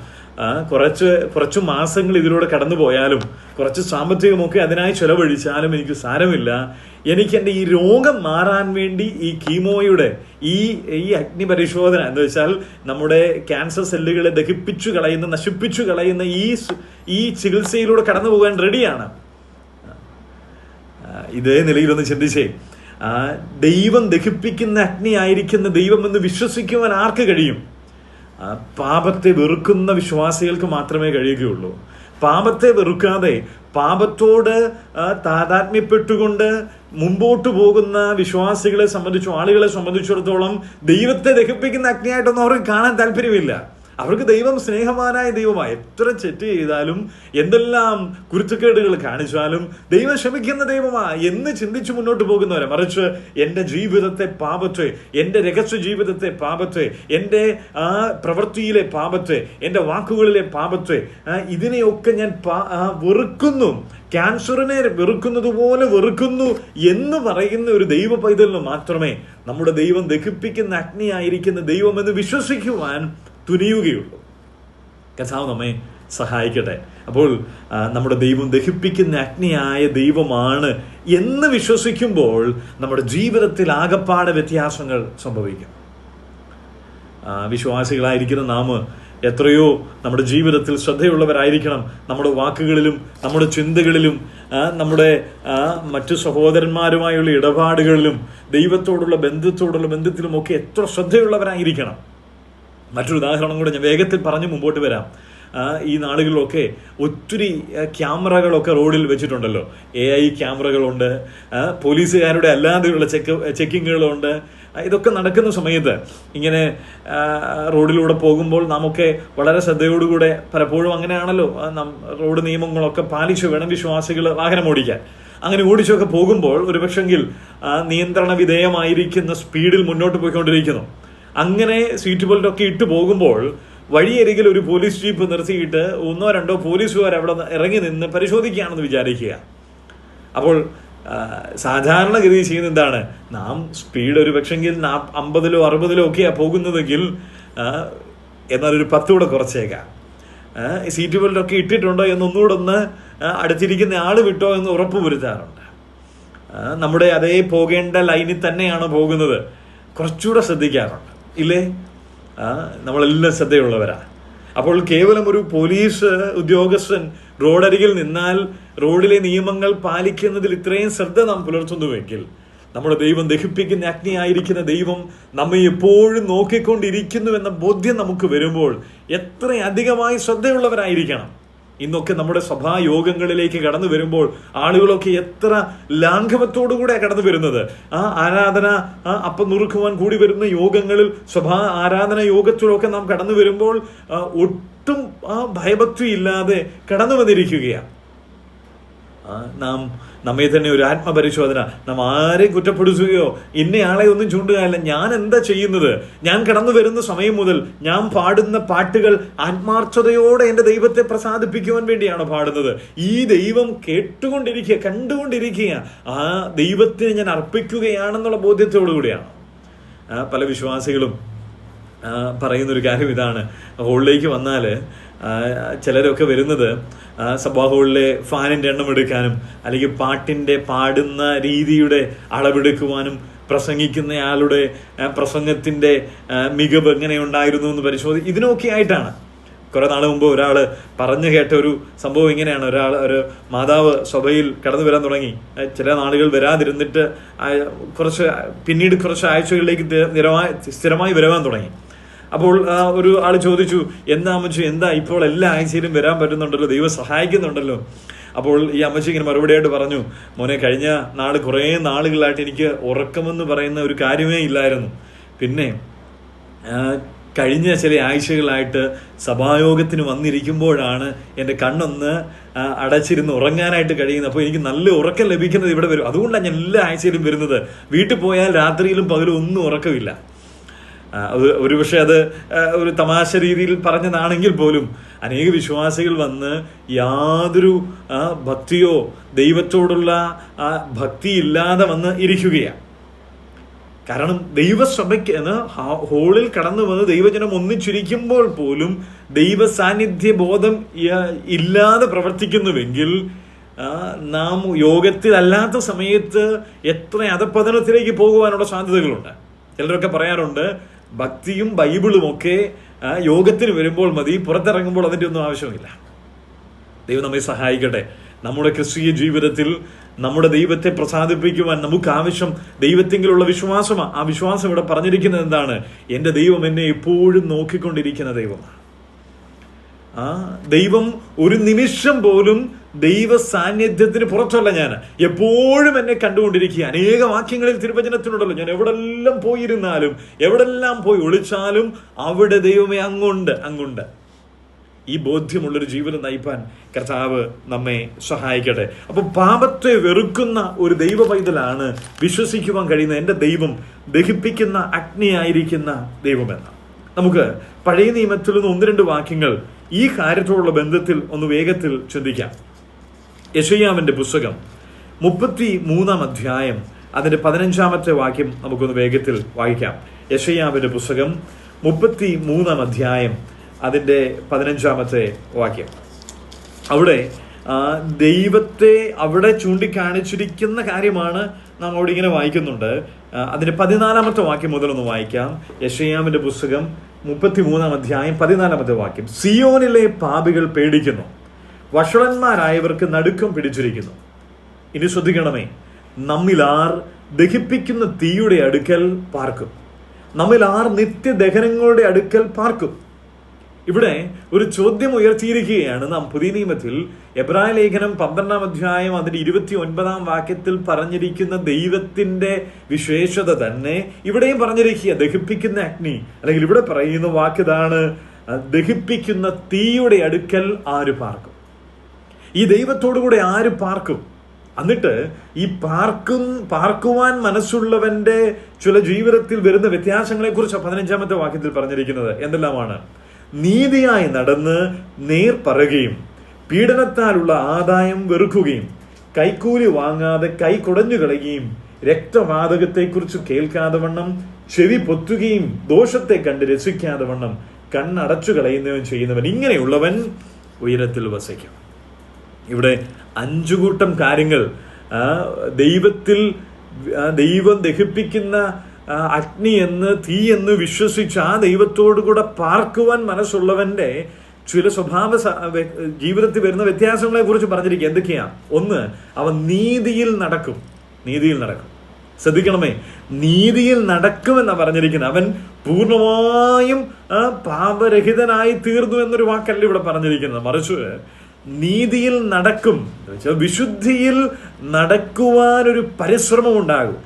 S1: കുറച്ചു മാസങ്ങൾ ഇതിലൂടെ കടന്നു പോയാലും കുറച്ച് സാമ്പത്തികമൊക്കെ അതിനായി ചെലവഴിച്ചാലും എനിക്ക് സാരമില്ല, എനിക്ക് എൻ്റെ ഈ രോഗം മാറാൻ വേണ്ടി ഈ കീമോയുടെ ഈ അഗ്നി പരിശോധന എന്ന് വെച്ചാൽ നമ്മുടെ ക്യാൻസർ സെല്ലുകളെ ദഹിപ്പിച്ചു കളയുന്ന, നശിപ്പിച്ചു കളയുന്ന ഈ ചികിത്സയിലൂടെ കടന്നു പോകാൻ റെഡിയാണ്. ഇതേ നിലയിലൊന്ന് ചിന്തിച്ചേ, ദൈവം ദഹിപ്പിക്കുന്ന അഗ്നി ആയിരിക്കുന്ന ദൈവം എന്ന് വിശ്വസിക്കുവാൻ ആർക്ക് കഴിയും? പാപത്തെ വെറുക്കുന്ന വിശ്വാസികൾക്ക് മാത്രമേ കഴിയുകയുള്ളൂ. പാപത്തെ വെറുക്കാതെ പാപത്തോട് താതാത്മ്യപ്പെട്ടുകൊണ്ട് മുമ്പോട്ട് പോകുന്ന വിശ്വാസികളെ സംബന്ധിച്ചോ ആളുകളെ സംബന്ധിച്ചിടത്തോളം ദൈവത്തെ ദഹിപ്പിക്കുന്ന അഗ്നിയായിട്ടൊന്നും അവർക്ക് കാണാൻ താല്പര്യമില്ല. അവർക്ക് ദൈവം സ്നേഹവാനായ ദൈവമാണ്. എത്ര തെറ്റ് ചെയ്താലും എന്തെല്ലാം കുരുത്തക്കേടുകൾ കാണിച്ചാലും ദൈവം ക്ഷമിക്കുന്ന ദൈവമാണ് എന്ന് ചിന്തിച്ച് മുന്നോട്ട് പോകുന്നവരെ. മറിച്ച് എൻ്റെ ജീവിതത്തെ പാപത്തെ, എൻ്റെ രഹസ്യ ജീവിതത്തെ പാപത്തെ, എൻ്റെ പ്രവൃത്തിയിലെ പാപത്തെ, എൻ്റെ വാക്കുകളിലെ പാപത്തെ, ഇതിനെയൊക്കെ ഞാൻ വെറുക്കുന്നു, ക്യാൻസറിനെ വെറുക്കുന്നത് പോലെ വെറുക്കുന്നു എന്ന് പറയുന്ന ഒരു ദൈവ പൈതലിന് മാത്രമേ നമ്മുടെ ദൈവം ദഹിപ്പിക്കുന്ന അഗ്നിയായിരിക്കുന്ന ദൈവമെന്ന് വിശ്വസിക്കുവാൻ തുനിയുകയുള്ളൂ. കർത്താവ് നമ്മെ സഹായിക്കട്ടെ. അപ്പോൾ നമ്മുടെ ദൈവം ദഹിപ്പിക്കുന്ന അഗ്നിയായ ദൈവമാണ് എന്ന് വിശ്വസിക്കുമ്പോൾ നമ്മുടെ ജീവിതത്തിൽ ആകപ്പാടെ വ്യത്യാസങ്ങൾ സംഭവിക്കും. വിശ്വാസികളായിരിക്കുന്ന നാം എത്രയോ നമ്മുടെ ജീവിതത്തിൽ ശ്രദ്ധയുള്ളവരായിരിക്കണം. നമ്മുടെ വാക്കുകളിലും നമ്മുടെ ചിന്തകളിലും നമ്മുടെ മറ്റു സഹോദരന്മാരുമായുള്ള ഇടപാടുകളിലും ദൈവത്തോടുള്ള ബന്ധത്തിലുമൊക്കെ എത്ര ശ്രദ്ധയുള്ളവരായിരിക്കണം. മറ്റൊരു ഉദാഹരണം കൂടെ ഞാൻ വേഗത്തിൽ പറഞ്ഞു മുമ്പോട്ട് വരാം. ഈ നാടുകളിലൊക്കെ ഒത്തിരി ക്യാമറകളൊക്കെ റോഡിൽ വെച്ചിട്ടുണ്ടല്ലോ. AI ക്യാമറകളുണ്ട്, പോലീസുകാരുടെ അല്ലാതെയുള്ള ചെക്കിങ്ങുകളുണ്ട്. ഇതൊക്കെ നടക്കുന്ന സമയത്ത് ഇങ്ങനെ റോഡിലൂടെ പോകുമ്പോൾ നാമൊക്കെ വളരെ ശ്രദ്ധയോടുകൂടെ, പലപ്പോഴും അങ്ങനെയാണല്ലോ, റോഡ് നിയമങ്ങളൊക്കെ പാലിച്ചു വേണം വിശ്വാസികൾ വാഹനം ഓടിക്കാൻ. അങ്ങനെ ഓടിച്ചൊക്കെ പോകുമ്പോൾ ഒരു പക്ഷെങ്കിൽ നിയന്ത്രണ വിധേയമായിരിക്കുന്ന സ്പീഡിൽ മുന്നോട്ട് പോയിക്കൊണ്ടിരിക്കുന്നു. അങ്ങനെ സീറ്റ് ബെൽറ്റ് ഒക്കെ ഇട്ട് പോകുമ്പോൾ വഴിയരികിൽ ഒരു പോലീസ് ജീപ്പ് നിർത്തിയിട്ട് 1-2 പോലീസുകാർ അവിടെ ഇറങ്ങി നിന്ന് പരിശോധിക്കുകയാണെന്ന് വിചാരിക്കുക. അപ്പോൾ സാധാരണഗതി ചെയ്യുന്ന എന്താണ്? നാം സ്പീഡ് ഒരു പക്ഷെങ്കിൽ 50-ലോ 60-ലോ ഒക്കെയാണ് പോകുന്നതെങ്കിൽ എന്നാൽ ഒരു 10 കൂടെ കുറച്ചേക്കാം. സീറ്റ് ബെൽറ്റ് ഒക്കെ ഇട്ടിട്ടുണ്ടോ എന്നൊന്നുകൂടെ ഒന്ന് അടുത്തിരിക്കുന്ന ആൾ വിട്ടോ എന്ന് ഉറപ്പ് വരുത്താറുണ്ട്. നമ്മുടെ അതേ പോകേണ്ട ലൈനിൽ തന്നെയാണ് പോകുന്നത്, കുറച്ചുകൂടെ ശ്രദ്ധിക്കാറുണ്ട്, ഇല്ലേ? നമ്മളെല്ലാം ശ്രദ്ധയുള്ളവരാ. അപ്പോൾ കേവലം ഒരു പോലീസ് ഉദ്യോഗസ്ഥൻ റോഡരികിൽ നിന്നാൽ റോഡിലെ നിയമങ്ങൾ പാലിക്കുന്നതിൽ ഇത്രയും ശ്രദ്ധ നാം പുലർത്തുന്നുവെങ്കിൽ നമ്മുടെ ദൈവം ദഹിപ്പിക്കുന്ന അഗ്നിയായിരിക്കുന്ന ദൈവം നമ്മെ എപ്പോഴും നോക്കിക്കൊണ്ടിരിക്കുന്നു എന്ന ബോധ്യം നമുക്ക് വരുമ്പോൾ എത്ര അധികമായി ശ്രദ്ധയുള്ളവരായിരിക്കണം. ഇന്നൊക്കെ നമ്മുടെ സഭായോഗങ്ങളിലേക്ക് കടന്നു വരുമ്പോൾ ആളുകളൊക്കെ എത്ര ലാഘവത്തോടുകൂടെ കടന്നു വരുന്നത്. ആരാധന അപ്പം നുറുക്കുവാൻ കൂടി വരുന്ന യോഗങ്ങളിൽ, സഭാ ആരാധന യോഗത്തിലൊക്കെ നാം കടന്നു വരുമ്പോൾ ഒട്ടും ഭയഭക്തി ഇല്ലാതെ കടന്നു വന്നിരിക്കുകയാണ്. നമ്മെ തന്നെ ഒരു ആത്മപരിശോധന. നാം ആരെയും കുറ്റപ്പെടുത്തുകയോ ഇന്നയാളെ ഒന്നും ചൂണ്ടുകയല്ല. ഞാൻ എന്താ ചെയ്യുന്നത്? ഞാൻ കടന്നു വരുന്ന സമയം മുതൽ ഞാൻ പാടുന്ന പാട്ടുകൾ ആത്മാർത്ഥതയോടെ എൻ്റെ ദൈവത്തെ പ്രസാദിപ്പിക്കുവാൻ വേണ്ടിയാണ് പാടുന്നത്. ഈ ദൈവം കേട്ടുകൊണ്ടിരിക്കുക, കണ്ടുകൊണ്ടിരിക്കുക. ആ ദൈവത്തിന് ഞാൻ അർപ്പിക്കുകയാണെന്നുള്ള ബോധ്യത്തോടുകൂടിയാണ്. പല വിശ്വാസികളും പറയുന്നൊരു കാര്യം ഇതാണ്. ഹോളിലേക്ക് വന്നാൽ ചിലരൊക്കെ വരുന്നത് സഭാ ഹോളിലെ ഫാനിൻ്റെ എണ്ണം എടുക്കാനും അല്ലെങ്കിൽ പാടുന്ന രീതിയുടെ അളവെടുക്കുവാനും പ്രസംഗിക്കുന്നയാളുടെ പ്രസംഗത്തിൻ്റെ മികവ് എങ്ങനെയുണ്ടായിരുന്നു എന്ന് ഇതിനൊക്കെ ആയിട്ടാണ്. കുറെ നാൾ മുമ്പ് ഒരാൾ പറഞ്ഞു കേട്ട ഒരു സംഭവം ഇങ്ങനെയാണ്. ഒരു മാതാവ് സഭയിൽ കടന്നു വരാൻ തുടങ്ങി. ചില നാളുകൾ വരാതിരുന്നിട്ട് പിന്നീട് കുറച്ച് ആഴ്ചകളിലേക്ക് സ്ഥിരമായി വരാൻ തുടങ്ങി. അപ്പോൾ ഒരു ആൾ ചോദിച്ചു, എന്താ അമ്മച്ചി, എന്താ ഇപ്പോൾ എല്ലാ ആഴ്ചയിലും വരാൻ പറ്റുന്നുണ്ടല്ലോ, ദൈവം സഹായിക്കുന്നുണ്ടല്ലോ. അപ്പോൾ ഈ അമ്മച്ചി ഇങ്ങനെ മറുപടിയായിട്ട് പറഞ്ഞു, മോനെ, കഴിഞ്ഞ കുറേ നാളുകളായിട്ട് എനിക്ക് ഉറക്കമെന്ന് പറയുന്ന ഒരു കാര്യമേ ഇല്ലായിരുന്നു. പിന്നെ കഴിഞ്ഞ ചില ആഴ്ചകളായിട്ട് സഭായോഗത്തിന് വന്നിരിക്കുമ്പോഴാണ് എൻ്റെ കണ്ണൊന്ന് അടച്ചിരുന്ന് ഉറങ്ങാനായിട്ട് കഴിയുന്നത്. അപ്പോൾ എനിക്ക് നല്ല ഉറക്കം ലഭിക്കുന്നത് ഇവിടെ വരും. അതുകൊണ്ടാണ് ഞാൻ എല്ലാ ആഴ്ചയിലും വരുന്നത്. വീട്ടിൽ പോയാൽ രാത്രിയിലും പകലും ഒന്നും ഉറക്കമില്ല. ഒരുപക്ഷെ അത് ഒരു തമാശ രീതിയിൽ പറഞ്ഞതാണെങ്കിൽ പോലും അനേക വിശ്വാസികൾ വന്ന് യാതൊരു ഭക്തിയോ ദൈവത്തോടുള്ള ഭക്തി ഇല്ലാതെ വന്ന് ഇരിക്കുകയാണ്. കാരണം ദൈവസഭയ്ക്ക് ഹോളിൽ കടന്നു വന്ന് ദൈവജനം ഒന്നിച്ചിരിക്കുമ്പോൾ പോലും ദൈവ സാന്നിധ്യ ബോധം ഇല്ലാതെ പ്രവർത്തിക്കുന്നുവെങ്കിൽ നാം യോഗത്തിലല്ലാത്ത സമയത്ത് എത്ര അധപതനത്തിലേക്ക് പോകുവാനുള്ള സാധ്യതകളുണ്ട്. ചിലരൊക്കെ പറയാറുണ്ട്, ഭക്തിയും ബൈബിളും ഒക്കെ യോഗത്തിന് വരുമ്പോൾ മതി, പുറത്തിറങ്ങുമ്പോൾ അതിൻ്റെ ഒന്നും ആവശ്യമില്ല. ദൈവം നമ്മെ സഹായിക്കട്ടെ. നമ്മുടെ ക്രിസ്തീയ ജീവിതത്തിൽ നമ്മുടെ ദൈവത്തെ പ്രസാദിപ്പിക്കുവാൻ നമുക്ക് ആവശ്യം ദൈവത്തെങ്കിലുള്ള വിശ്വാസമാണ്. ആ വിശ്വാസം ഇവിടെ പറഞ്ഞിരിക്കുന്നത് എന്താണ്? എൻ്റെ ദൈവം എന്നെ എപ്പോഴും നോക്കിക്കൊണ്ടിരിക്കുന്ന ദൈവമാണ്. ദൈവം ഒരു നിമിഷം പോലും ദൈവ സാന്നിധ്യത്തിന് പുറത്തല്ല. ഞാൻ എപ്പോഴും എന്നെ കണ്ടുകൊണ്ടിരിക്കുക. അനേക വാക്യങ്ങളിൽ തിരുവചനത്തിനുണ്ടല്ലോ, ഞാൻ എവിടെല്ലാം പോയിരുന്നാലും എവിടെല്ലാം പോയി ഒളിച്ചാലും അവിടെ ദൈവമേ അങ്ങുണ്ട്. ഈ ബോധ്യമുള്ളൊരു ജീവിതം നയിപ്പാൻ കർത്താവ് നമ്മെ സഹായിക്കട്ടെ. അപ്പൊ പാപത്തെ വെറുക്കുന്ന ഒരു ദൈവ പൈതലാണ് വിശ്വസിക്കുവാൻ കഴിയുന്ന എൻ്റെ ദൈവം ദഹിപ്പിക്കുന്ന അഗ്നിയായിരിക്കുന്ന ദൈവമെന്ന്. നമുക്ക് പഴയ നിയമത്തിൽ നിന്ന് 1-2 വാക്യങ്ങൾ ഈ കാര്യത്തോടുള്ള ബന്ധത്തിൽ ഒന്ന് വേഗത്തിൽ ചിന്തിക്കാം. യെശയ്യാവിന്റെ പുസ്തകം 33-ാം അധ്യായം അതിന്റെ 15-ാമത്തെ വാക്യം നമുക്കൊന്ന് വേഗത്തിൽ വായിക്കാം. യെശയ്യാവിന്റെ പുസ്തകം 33-ാം അധ്യായം അതിന്റെ 15-ാമത്തെ വാക്യം. അവിടെ ദൈവത്തെ അവിടെ ചൂണ്ടിക്കാണിച്ചിരിക്കുന്ന കാര്യമാണ് നാം അവിടെ ഇങ്ങനെ വായിക്കുന്നുണ്ട്. അതിന്റെ 14-ാമത്തെ വാക്യം മുതലൊന്ന് വായിക്കാം. യെശയ്യാവിന്റെ പുസ്തകം 33-ാം അധ്യായം 14-ാമത്തെ വാക്യം. സിയോനിലെ പാപികൾ പേടിക്കുന്നു, വഷളന്മാരായവർക്ക് നടുക്കം പിടിച്ചിരിക്കുന്നു. ഇനി ശ്രദ്ധിക്കണമേ, നമ്മിലാർ ദഹിപ്പിക്കുന്ന തീയുടെ അടുക്കൽ പാർക്കും, നമ്മിലാർ നിത്യദഹനങ്ങളുടെ അടുക്കൽ പാർക്കും. ഇവിടെ ഒരു ചോദ്യം ഉയർത്തിയിരിക്കുകയാണ്. നാം പുതിയ നിയമത്തിൽ എബ്രായ ലേഖനം 12-ാം അധ്യായം അതിന്റെ 29-ാം വാക്യത്തിൽ പറഞ്ഞിരിക്കുന്ന ദൈവത്തിന്റെ വിശേഷത തന്നെ ഇവിടെയും പറഞ്ഞിരിക്കുക. ദഹിപ്പിക്കുന്ന അഗ്നി, അല്ലെങ്കിൽ ഇവിടെ പറയുന്ന വാക്കിതാണ്, ദഹിപ്പിക്കുന്ന തീയുടെ അടുക്കൽ ആര് പാർക്കും? ഈ ദൈവത്തോടു കൂടെ ആര് പാർക്കും? എന്നിട്ട് ഈ പാർക്കുവാൻ മനസ്സുള്ളവന്റെ ചില ജീവിതത്തിൽ വരുന്ന വ്യത്യാസങ്ങളെ കുറിച്ച് 15-ാമത്തെ വാക്യത്തിൽ പറഞ്ഞിരിക്കുന്നത് എന്തെല്ലാമാണ്? നീതിയായി നടന്ന് നേർ പറയുകയും പീഡനത്താലുള്ള ആദായം വെറുക്കുകയും കൈക്കൂലി വാങ്ങാതെ കൈ കുടഞ്ഞു കളയുകയും രക്തവാതകത്തെക്കുറിച്ച് കേൾക്കാതെ വണ്ണം ചെവി പൊത്തുകയും ദോഷത്തെ കണ്ട് രസിക്കാതെ വണ്ണം കണ്ണടച്ചു കളയുന്നവൻ ചെയ്യുന്നവൻ, ഇങ്ങനെയുള്ളവൻ ഉയരത്തിൽ വസിക്കും. ഇവിടെ 5 കൂട്ടം കാര്യങ്ങൾ ദൈവം ദഹിപ്പിക്കുന്ന അഗ്നി എന്ന്, തീ എന്ന് വിശ്വസിച്ച് ആ ദൈവത്തോടു കൂടെ പാർക്കുവാൻ മനസ്സുള്ളവന്റെ ചില സ്വഭാവ ജീവിതത്തിൽ വരുന്ന വ്യത്യാസങ്ങളെ കുറിച്ച് പറഞ്ഞിരിക്കുക. എന്തൊക്കെയാ? 1, അവൻ നീതിയിൽ നടക്കും. ശ്രദ്ധിക്കണമേ, നീതിയിൽ നടക്കുമെന്നാ പറഞ്ഞിരിക്കുന്നത്. അവൻ പൂർണ്ണമായും പാപരഹിതനായി തീർന്നു എന്നൊരു വാക്കല്ല ഇവിടെ പറഞ്ഞിരിക്കുന്നത്. മറിച്ച് നീതിയിൽ നടക്കും, വിശുദ്ധിയിൽ നടക്കുവാനൊരു പരിശ്രമം ഉണ്ടാകും.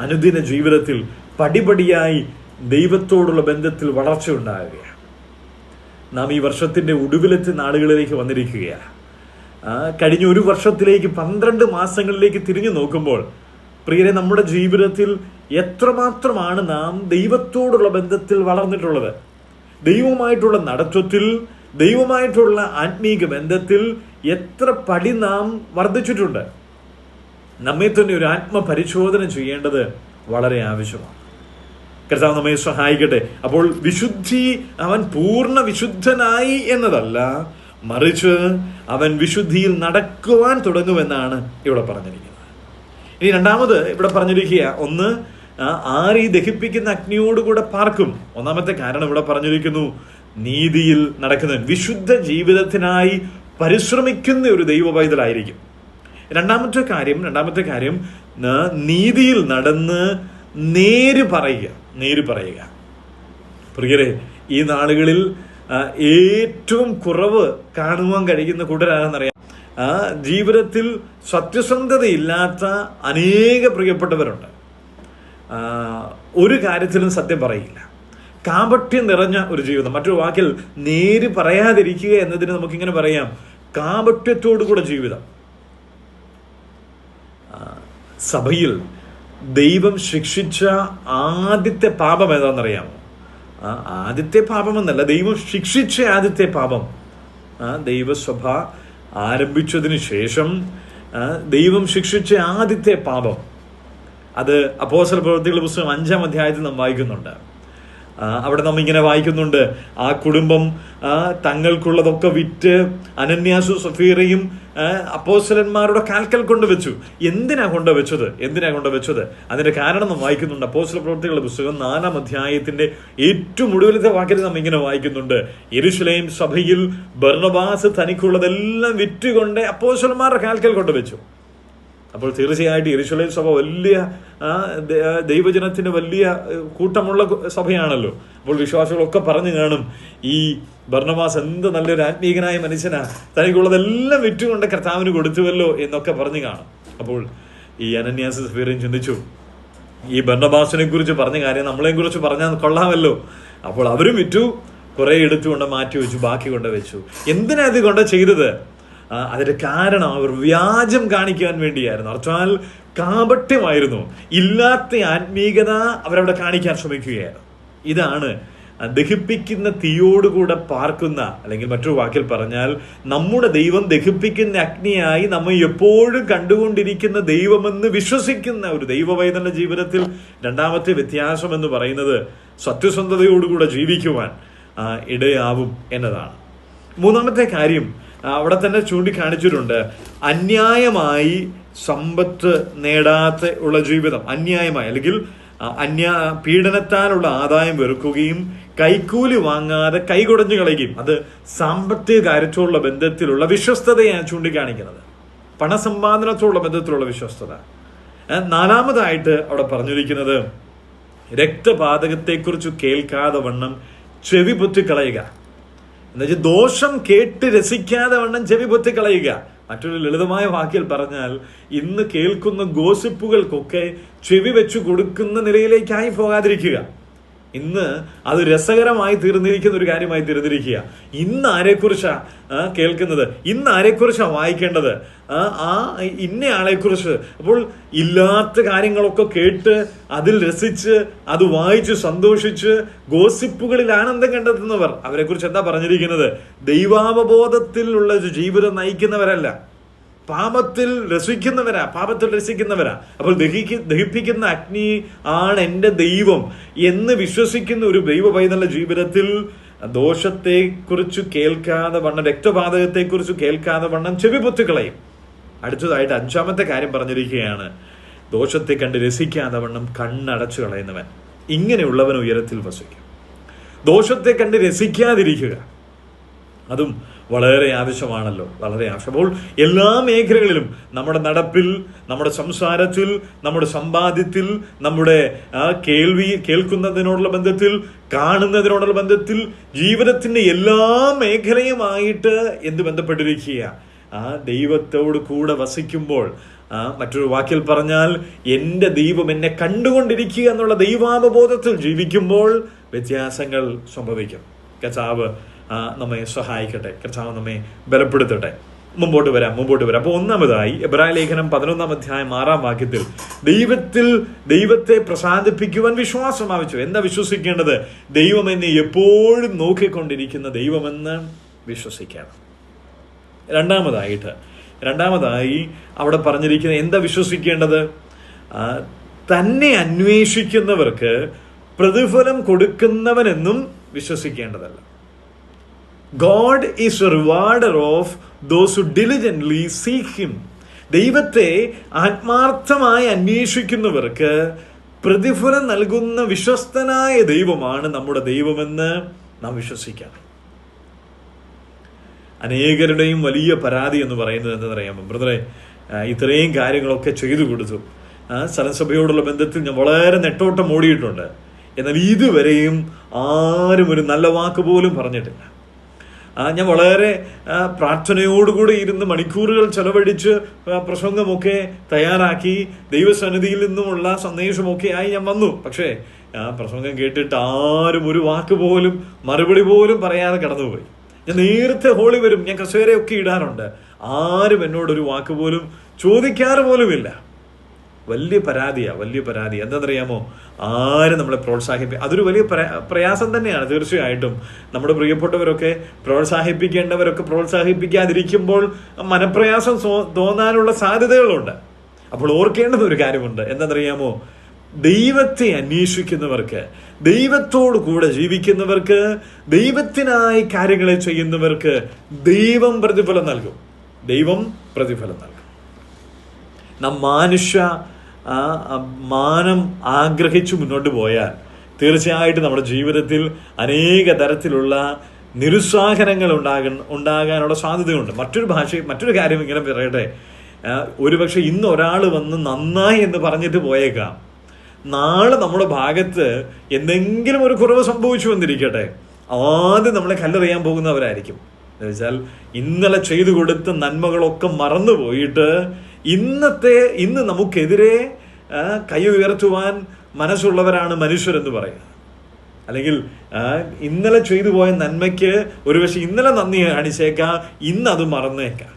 S1: അനുദിന ജീവിതത്തിൽ പടിപടിയായി ദൈവത്തോടുള്ള ബന്ധത്തിൽ വളർച്ച ഉണ്ടാകുകയാണ്. നാം ഈ വർഷത്തിന്റെ ഒടുവിലത്തെ നാളുകളിലേക്ക് വന്നിരിക്കുകയാണ്. കഴിഞ്ഞ ഒരു വർഷത്തിലേക്ക് 12 മാസങ്ങളിലേക്ക് തിരിഞ്ഞു നോക്കുമ്പോൾ പ്രിയരെ, നമ്മുടെ ജീവിതത്തിൽ എത്രമാത്രമാണ് നാം ദൈവത്തോടുള്ള ബന്ധത്തിൽ വളർന്നിട്ടുള്ളത്? ദൈവവുമായിട്ടുള്ള നടത്തത്തിൽ, ദൈവമായിട്ടുള്ള ആത്മീക ബന്ധത്തിൽ എത്ര പടി നാം വർദ്ധിച്ചിട്ടുണ്ട്? നമ്മെ തന്നെ ഒരു ആത്മപരിശോധന ചെയ്യേണ്ടത് വളരെ ആവശ്യമാണ്. കർത്താവ് നമ്മെ സഹായിക്കട്ടെ. അപ്പോൾ വിശുദ്ധി, അവൻ പൂർണ്ണ വിശുദ്ധനായി എന്നതല്ല, മറിച്ച് അവൻ വിശുദ്ധിയിൽ നടക്കുവാൻ തുടങ്ങുമെന്നാണ് ഇവിടെ പറഞ്ഞിരിക്കുന്നത്. ഇനി രണ്ടാമത് ഇവിടെ പറഞ്ഞിരിക്കുക, 1, ആര് ഈ ദഹിപ്പിക്കുന്ന അഗ്നിയോടുകൂടെ പാർക്കും. 1-ാമത്തെ കാരണം ഇവിടെ പറഞ്ഞിരിക്കുന്നു, നീതിയിൽ നടക്കുന്നവൻ, വിശുദ്ധ ജീവിതത്തിനായി പരിശ്രമിക്കുന്ന ഒരു ദൈവ പൈതലായിരിക്കും. രണ്ടാമത്തെ കാര്യം നീതിയിൽ നടന്ന് നേര് പറയുക. പ്രിയരെ, ഈ നാളുകളിൽ ഏറ്റവും കുറവ് കാണുവാൻ കഴിയുന്ന കൂട്ടരാണെന്നറിയാം. ജീവിതത്തിൽ സത്യസന്ധതയില്ലാത്ത അനേക പ്രിയപ്പെട്ടവരുണ്ട്. ഒരു കാര്യത്തിലും സത്യം പറയില്ല, കാപട്യം നിറഞ്ഞ ഒരു ജീവിതം. മറ്റൊരു വാക്കിൽ നേര് പറയാതിരിക്കുക എന്നതിന് നമുക്കിങ്ങനെ പറയാം, കാപട്യത്തോടുകൂടെ ജീവിതം. സഭയിൽ ദൈവം ശിക്ഷിച്ച ആദ്യത്തെ പാപം ഏതാണെന്നറിയാമോ? ആദ്യത്തെ പാപമെന്നല്ല, ദൈവം ശിക്ഷിച്ച ആദ്യത്തെ പാപം, ദൈവസഭ ആരംഭിച്ചതിന് ശേഷം ദൈവം ശിക്ഷിച്ച ആദ്യത്തെ പാപം, അത് അപ്പോസ്തല പ്രവൃത്തികളുടെ പുസ്തകം 5-ാം അധ്യായത്തിൽ നാം വായിക്കുന്നുണ്ട്. അവിടെ നാം ഇങ്ങനെ വായിക്കുന്നുണ്ട്, ആ കുടുംബം തങ്ങൾക്കുള്ളതൊക്കെ വിറ്റ് അനന്യാസും സഫീറയും അപ്പോസ്തലന്മാരുടെ കാൽക്കൽ കൊണ്ടുവച്ചു. എന്തിനാ കൊണ്ടുവച്ചത്? അതിന്റെ കാരണം നാം വായിക്കുന്നുണ്ട്. അപ്പോസ്തല പ്രവൃത്തികളുടെ പുസ്തകം 4-ാം അധ്യായത്തിന്റെ ഏറ്റവും ഒടുവിലത്തെ വാക്യത്തിൽ നാം ഇങ്ങനെ വായിക്കുന്നുണ്ട്, യെരുശലേം സഭയിൽ ബർന്നബാസ് തനിക്കുള്ളതെല്ലാം വിറ്റുകൊണ്ട് അപ്പോസ്തലന്മാരുടെ കാൽക്കൽ കൊണ്ടുവച്ചു. അപ്പോൾ തീർച്ചയായിട്ടും യെരൂശലേം സഭ വലിയ ദൈവജനത്തിന് വലിയ കൂട്ടമുള്ള സഭയാണല്ലോ. അപ്പോൾ വിശ്വാസികളൊക്കെ പറഞ്ഞു കാണും, ഈ ബർന്നബാസ് എന്ത് നല്ലൊരു ആത്മീകനായ മനുഷ്യനാ, തനിക്കുള്ളതെല്ലാം വിറ്റുകൊണ്ട് കർത്താവിന് കൊടുത്തുവല്ലോ എന്നൊക്കെ പറഞ്ഞു കാണും. അപ്പോൾ ഈ അനന്യാസ് സഫീറയും ചിന്തിച്ചു, ഈ ബർന്നബാസിനെ കുറിച്ച് പറഞ്ഞ കാര്യം നമ്മളെയും കുറിച്ച് പറഞ്ഞാൽ കൊള്ളാമല്ലോ. അപ്പോൾ അവരും വിറ്റു, കുറെ എടുത്തുകൊണ്ട് മാറ്റി വെച്ചു, ബാക്കി കൊണ്ട് വെച്ചു. എന്തിനാ ഇത് കൊണ്ട് ചെയ്തത്? അതിന്റെ കാരണം അവർ വ്യാജം കാണിക്കാൻ വേണ്ടിയായിരുന്നു. അർത്ഥാൽ കാപട്യമായിരുന്നു. ഇല്ലാത്ത ആത്മീകത അവരവിടെ കാണിക്കാൻ ശ്രമിക്കുകയായിരുന്നു. ഇതാണ് ദഹിപ്പിക്കുന്ന തീയോടുകൂടെ പാർക്കുന്ന, അല്ലെങ്കിൽ മറ്റൊരു വാക്കിൽ പറഞ്ഞാൽ നമ്മുടെ ദൈവം ദഹിപ്പിക്കുന്ന അഗ്നിയായി നമ്മെ എപ്പോഴും കണ്ടുകൊണ്ടിരിക്കുന്ന ദൈവമെന്ന് വിശ്വസിക്കുന്ന ഒരു ദൈവവൈതന്റെ ജീവിതത്തിൽ രണ്ടാമത്തെ വ്യത്യാസം എന്ന് പറയുന്നത് സത്യസന്ധതയോടുകൂടെ ജീവിക്കുവാൻ ഇടയാവും എന്നതാണ്. മൂന്നാമത്തെ കാര്യം അവിടെ തന്നെ ചൂണ്ടിക്കാണിച്ചിട്ടുണ്ട്, അന്യായമായി സമ്പത്ത് നേടാത്ത ഉള്ള ജീവിതം. അന്യായമായി അല്ലെങ്കിൽ പീഡനത്താലുള്ള ആദായം വെറുക്കുകയും കൈക്കൂലി വാങ്ങാതെ കൈകുടഞ്ഞു കളയുകയും. അത് സാമ്പത്തിക കാര്യത്തോടുള്ള ബന്ധത്തിലുള്ള വിശ്വസ്തതയാണ് ചൂണ്ടിക്കാണിക്കുന്നത്, പണസമ്പാദനത്തോടുള്ള ബന്ധത്തിലുള്ള വിശ്വസ്തത. നാലാമതായിട്ട് അവിടെ പറഞ്ഞിരിക്കുന്നത്, രക്തപാതകത്തെക്കുറിച്ച് കേൾക്കാതെ വണ്ണം ചെവി പൊത്തിക്കളയുക. എന്നുവെച്ചാൽ ദോഷം കേട്ട് രസിക്കാതെ വണ്ണം ചെവി പൊത്തിക്കളയുക. മറ്റൊരു ലളിതമായ വാക്കിൽ പറഞ്ഞാൽ, ഇന്ന് കേൾക്കുന്ന ഗോസിപ്പുകൾക്കൊക്കെ ചെവി വെച്ചു കൊടുക്കുന്ന നിലയിലേക്കായി പോകാതിരിക്കുക. ഇന്ന് അത് രസകരമായി തീർന്നിരിക്കുന്ന ഒരു കാര്യമായി തീർന്നിരിക്കുക. ഇന്ന് ആരെക്കുറിച്ചാ കേൾക്കുന്നത്, ഇന്ന് ആരെക്കുറിച്ചാ വായിക്കേണ്ടത്, ഇന്നയാളെക്കുറിച്ച്. അപ്പോൾ ഇല്ലാത്ത കാര്യങ്ങളൊക്കെ കേട്ട് അതിൽ രസിച്ച് അത് വായിച്ച് സന്തോഷിച്ച് ഗോസിപ്പുകളിൽ ആനന്ദം കണ്ടെത്തുന്നവർ, അവരെ കുറിച്ച് എന്താ പറഞ്ഞിരിക്കുന്നത്? ദൈവാവബോധത്തിലുള്ള ജീവിതം നയിക്കുന്നവരല്ല, പാപത്തിൽ രസിക്കുന്നവരാ. അപ്പോൾ ദഹിപ്പിക്കുന്ന അഗ്നി ആണ് എൻ്റെ ദൈവം എന്ന് വിശ്വസിക്കുന്ന ഒരു ദൈവ പൈതലുള്ള ജീവിതത്തിൽ ദോഷത്തെ കുറിച്ച് കേൾക്കാതെ വണ്ണം, രക്തപാതകത്തെ കുറിച്ച് കേൾക്കാതെ വണ്ണം ചെവി പൊത്തിക്കളയും. അടുത്തതായിട്ട് അഞ്ചാമത്തെ കാര്യം പറഞ്ഞിരിക്കുകയാണ്, ദോഷത്തെ കണ്ട് രസിക്കാതെ വണ്ണം കണ്ണടച്ചു കളയുന്നവൻ. ഇങ്ങനെയുള്ളവൻ ഉയരത്തിൽ വസിക്കും. ദോഷത്തെ കണ്ട് രസിക്കാതിരിക്കുക, അതും വളരെ ആവശ്യമാണല്ലോ, വളരെ ആവശ്യം. അപ്പോൾ എല്ലാ മേഖലകളിലും, നമ്മുടെ നടപ്പിൽ, നമ്മുടെ സംസാരത്തിൽ, നമ്മുടെ സമ്പാദ്യത്തിൽ, നമ്മുടെ കേൾക്കുന്നതിനോടുള്ള ബന്ധത്തിൽ, കാണുന്നതിനോടുള്ള ബന്ധത്തിൽ, ജീവിതത്തിന്റെ എല്ലാ മേഖലയുമായിട്ട് എന്ത് ബന്ധപ്പെട്ടിരിക്കുക? ദൈവത്തോട് കൂടെ വസിക്കുമ്പോൾ, മറ്റൊരു വാക്കിൽ പറഞ്ഞാൽ എൻ്റെ ദൈവം എന്നെ കണ്ടുകൊണ്ടിരിക്കുക എന്നുള്ള ദൈവാവബോധത്തിൽ ജീവിക്കുമ്പോൾ വ്യത്യാസങ്ങൾ സംഭവിക്കും. കർത്താവ് നമ്മെ സഹായിക്കട്ടെ, കർത്താവ് നമ്മെ ബലപ്പെടുത്തട്ടെ. മുമ്പോട്ട് വരാം. അപ്പോൾ ഒന്നാമതായി എബ്രായ ലേഖനം 11 അധ്യായം 6 വാക്യത്തിൽ ദൈവത്തെ പ്രസാദിപ്പിക്കുവാൻ വിശ്വാസം ആവശ്യം. എന്താ വിശ്വസിക്കേണ്ടത്? ദൈവം എന്നെ എപ്പോഴും നോക്കിക്കൊണ്ടിരിക്കുന്ന ദൈവമെന്ന് വിശ്വസിക്കണം. രണ്ടാമതായി അവിടെ പറഞ്ഞിരിക്കുന്നത് എന്താ വിശ്വസിക്കേണ്ടത്? തന്നെ അന്വേഷിക്കുന്നവർക്ക് പ്രതിഫലം കൊടുക്കുന്നവനെന്നും വിശ്വസിക്കേണ്ടതല്ല. God is a rewarder of those who diligently seek him. ദൈവത്തെ ആത്മാർത്ഥമായി അന്വേഷിക്കുന്നവർക്ക് പ്രതിഫലം നൽകുന്ന വിശ്വസ്തനായ ദൈവമാണ് നമ്മുടെ ദൈവമെന്ന് നാം വിശ്വസിക്കണം. അനേകരുടെയും വലിയ പരാതി എന്ന് പറയുന്നത് എന്താണെന്നറിയാമോ ബ്രദറെ? ഇത്രയും കാര്യങ്ങളൊക്കെ ചെയ്തു കൊടുത്തു, സ്ഥലസഭയോടുള്ള ബന്ധത്തിൽ ഞാൻ വളരെ നെട്ടോട്ടം ഓടിയിട്ടുണ്ട്, എന്നാൽ ഇതുവരെയും ആരും ഒരു നല്ല വാക്ക് പോലും പറഞ്ഞിട്ടില്ല. ഞാൻ വളരെ പ്രാർത്ഥനയോടുകൂടി ഇരുന്ന് മണിക്കൂറുകൾ ചെലവഴിച്ച് പ്രസംഗമൊക്കെ തയ്യാറാക്കി ദൈവസന്നിധിയിൽ നിന്നുമുള്ള സന്ദേശമൊക്കെ ആയി ഞാൻ വന്നു. പക്ഷേ പ്രസംഗം കേട്ടിട്ട് ആരും ഒരു വാക്ക് പോലും മറുപടി പോലും പറയാതെ കടന്നുപോയി. ഞാൻ നേരത്തെ ഹോളി വരും, ഞാൻ കസേരയൊക്കെ ഇടാറുണ്ട്, ആരും എന്നോടൊരു വാക്ക് പോലും ചോദിക്കാറ് പോലുമില്ല. വലിയ പരാതി. എന്താണെന്നറിയാമോ? ആരും നമ്മളെ അതൊരു വലിയ പ്രയാസം തന്നെയാണ്. തീർച്ചയായിട്ടും നമ്മുടെ പ്രിയപ്പെട്ടവരൊക്കെ പ്രോത്സാഹിപ്പിക്കേണ്ടവരൊക്കെ പ്രോത്സാഹിപ്പിക്കാതിരിക്കുമ്പോൾ മനപ്രയാസം തോന്നാനുള്ള സാധ്യതകളുണ്ട്. അപ്പോൾ ഓർക്കേണ്ടുന്ന ഒരു കാര്യമുണ്ട്. എന്താണെന്നറിയാമോ? ദൈവത്തെ അന്വേഷിക്കുന്നവർക്ക്, ദൈവത്തോടു കൂടെ ജീവിക്കുന്നവർക്ക്, ദൈവത്തിനായി കാര്യങ്ങളെ ചെയ്യുന്നവർക്ക് ദൈവം പ്രതിഫലം നൽകും. നാം മാനം ആഗ്രഹിച്ചു മുന്നോട്ട് പോയാൽ തീർച്ചയായിട്ടും നമ്മുടെ ജീവിതത്തിൽ അനേക തരത്തിലുള്ള നിരുത്സാഹനങ്ങൾ ഉണ്ടാകാനുള്ള സാധ്യതയുണ്ട്. മറ്റൊരു കാര്യം ഇങ്ങനെ പറയട്ടെ, ഒരുപക്ഷെ ഇന്ന് ഒരാൾ വന്ന് നന്നായി എന്ന് പറഞ്ഞിട്ട് പോയേക്കാം, നാളെ നമ്മുടെ ഭാഗത്ത് എന്തെങ്കിലും ഒരു കുറവ് സംഭവിച്ചു വന്നിരിക്കട്ടെ, ആദ്യം നമ്മളെ കല്ലെറിയാൻ പോകുന്നവരായിരിക്കും. എന്ന് വെച്ചാൽ ഇന്നലെ ചെയ്തു കൊടുത്ത നന്മകളൊക്കെ മറന്നു പോയിട്ട് ഇന്ന് നമുക്കെതിരെ കൈ ഉയർത്തുവാൻ മനസ്സുള്ളവരാണ് മനുഷ്യരെന്ന് പറയുക. അല്ലെങ്കിൽ ഇന്നലെ ചെയ്തു പോയ നന്മയ്ക്ക് ഒരുപക്ഷെ ഇന്നലെ നന്ദി കാണിച്ചേക്കാം, ഇന്ന് അത് മറന്നേക്കാം.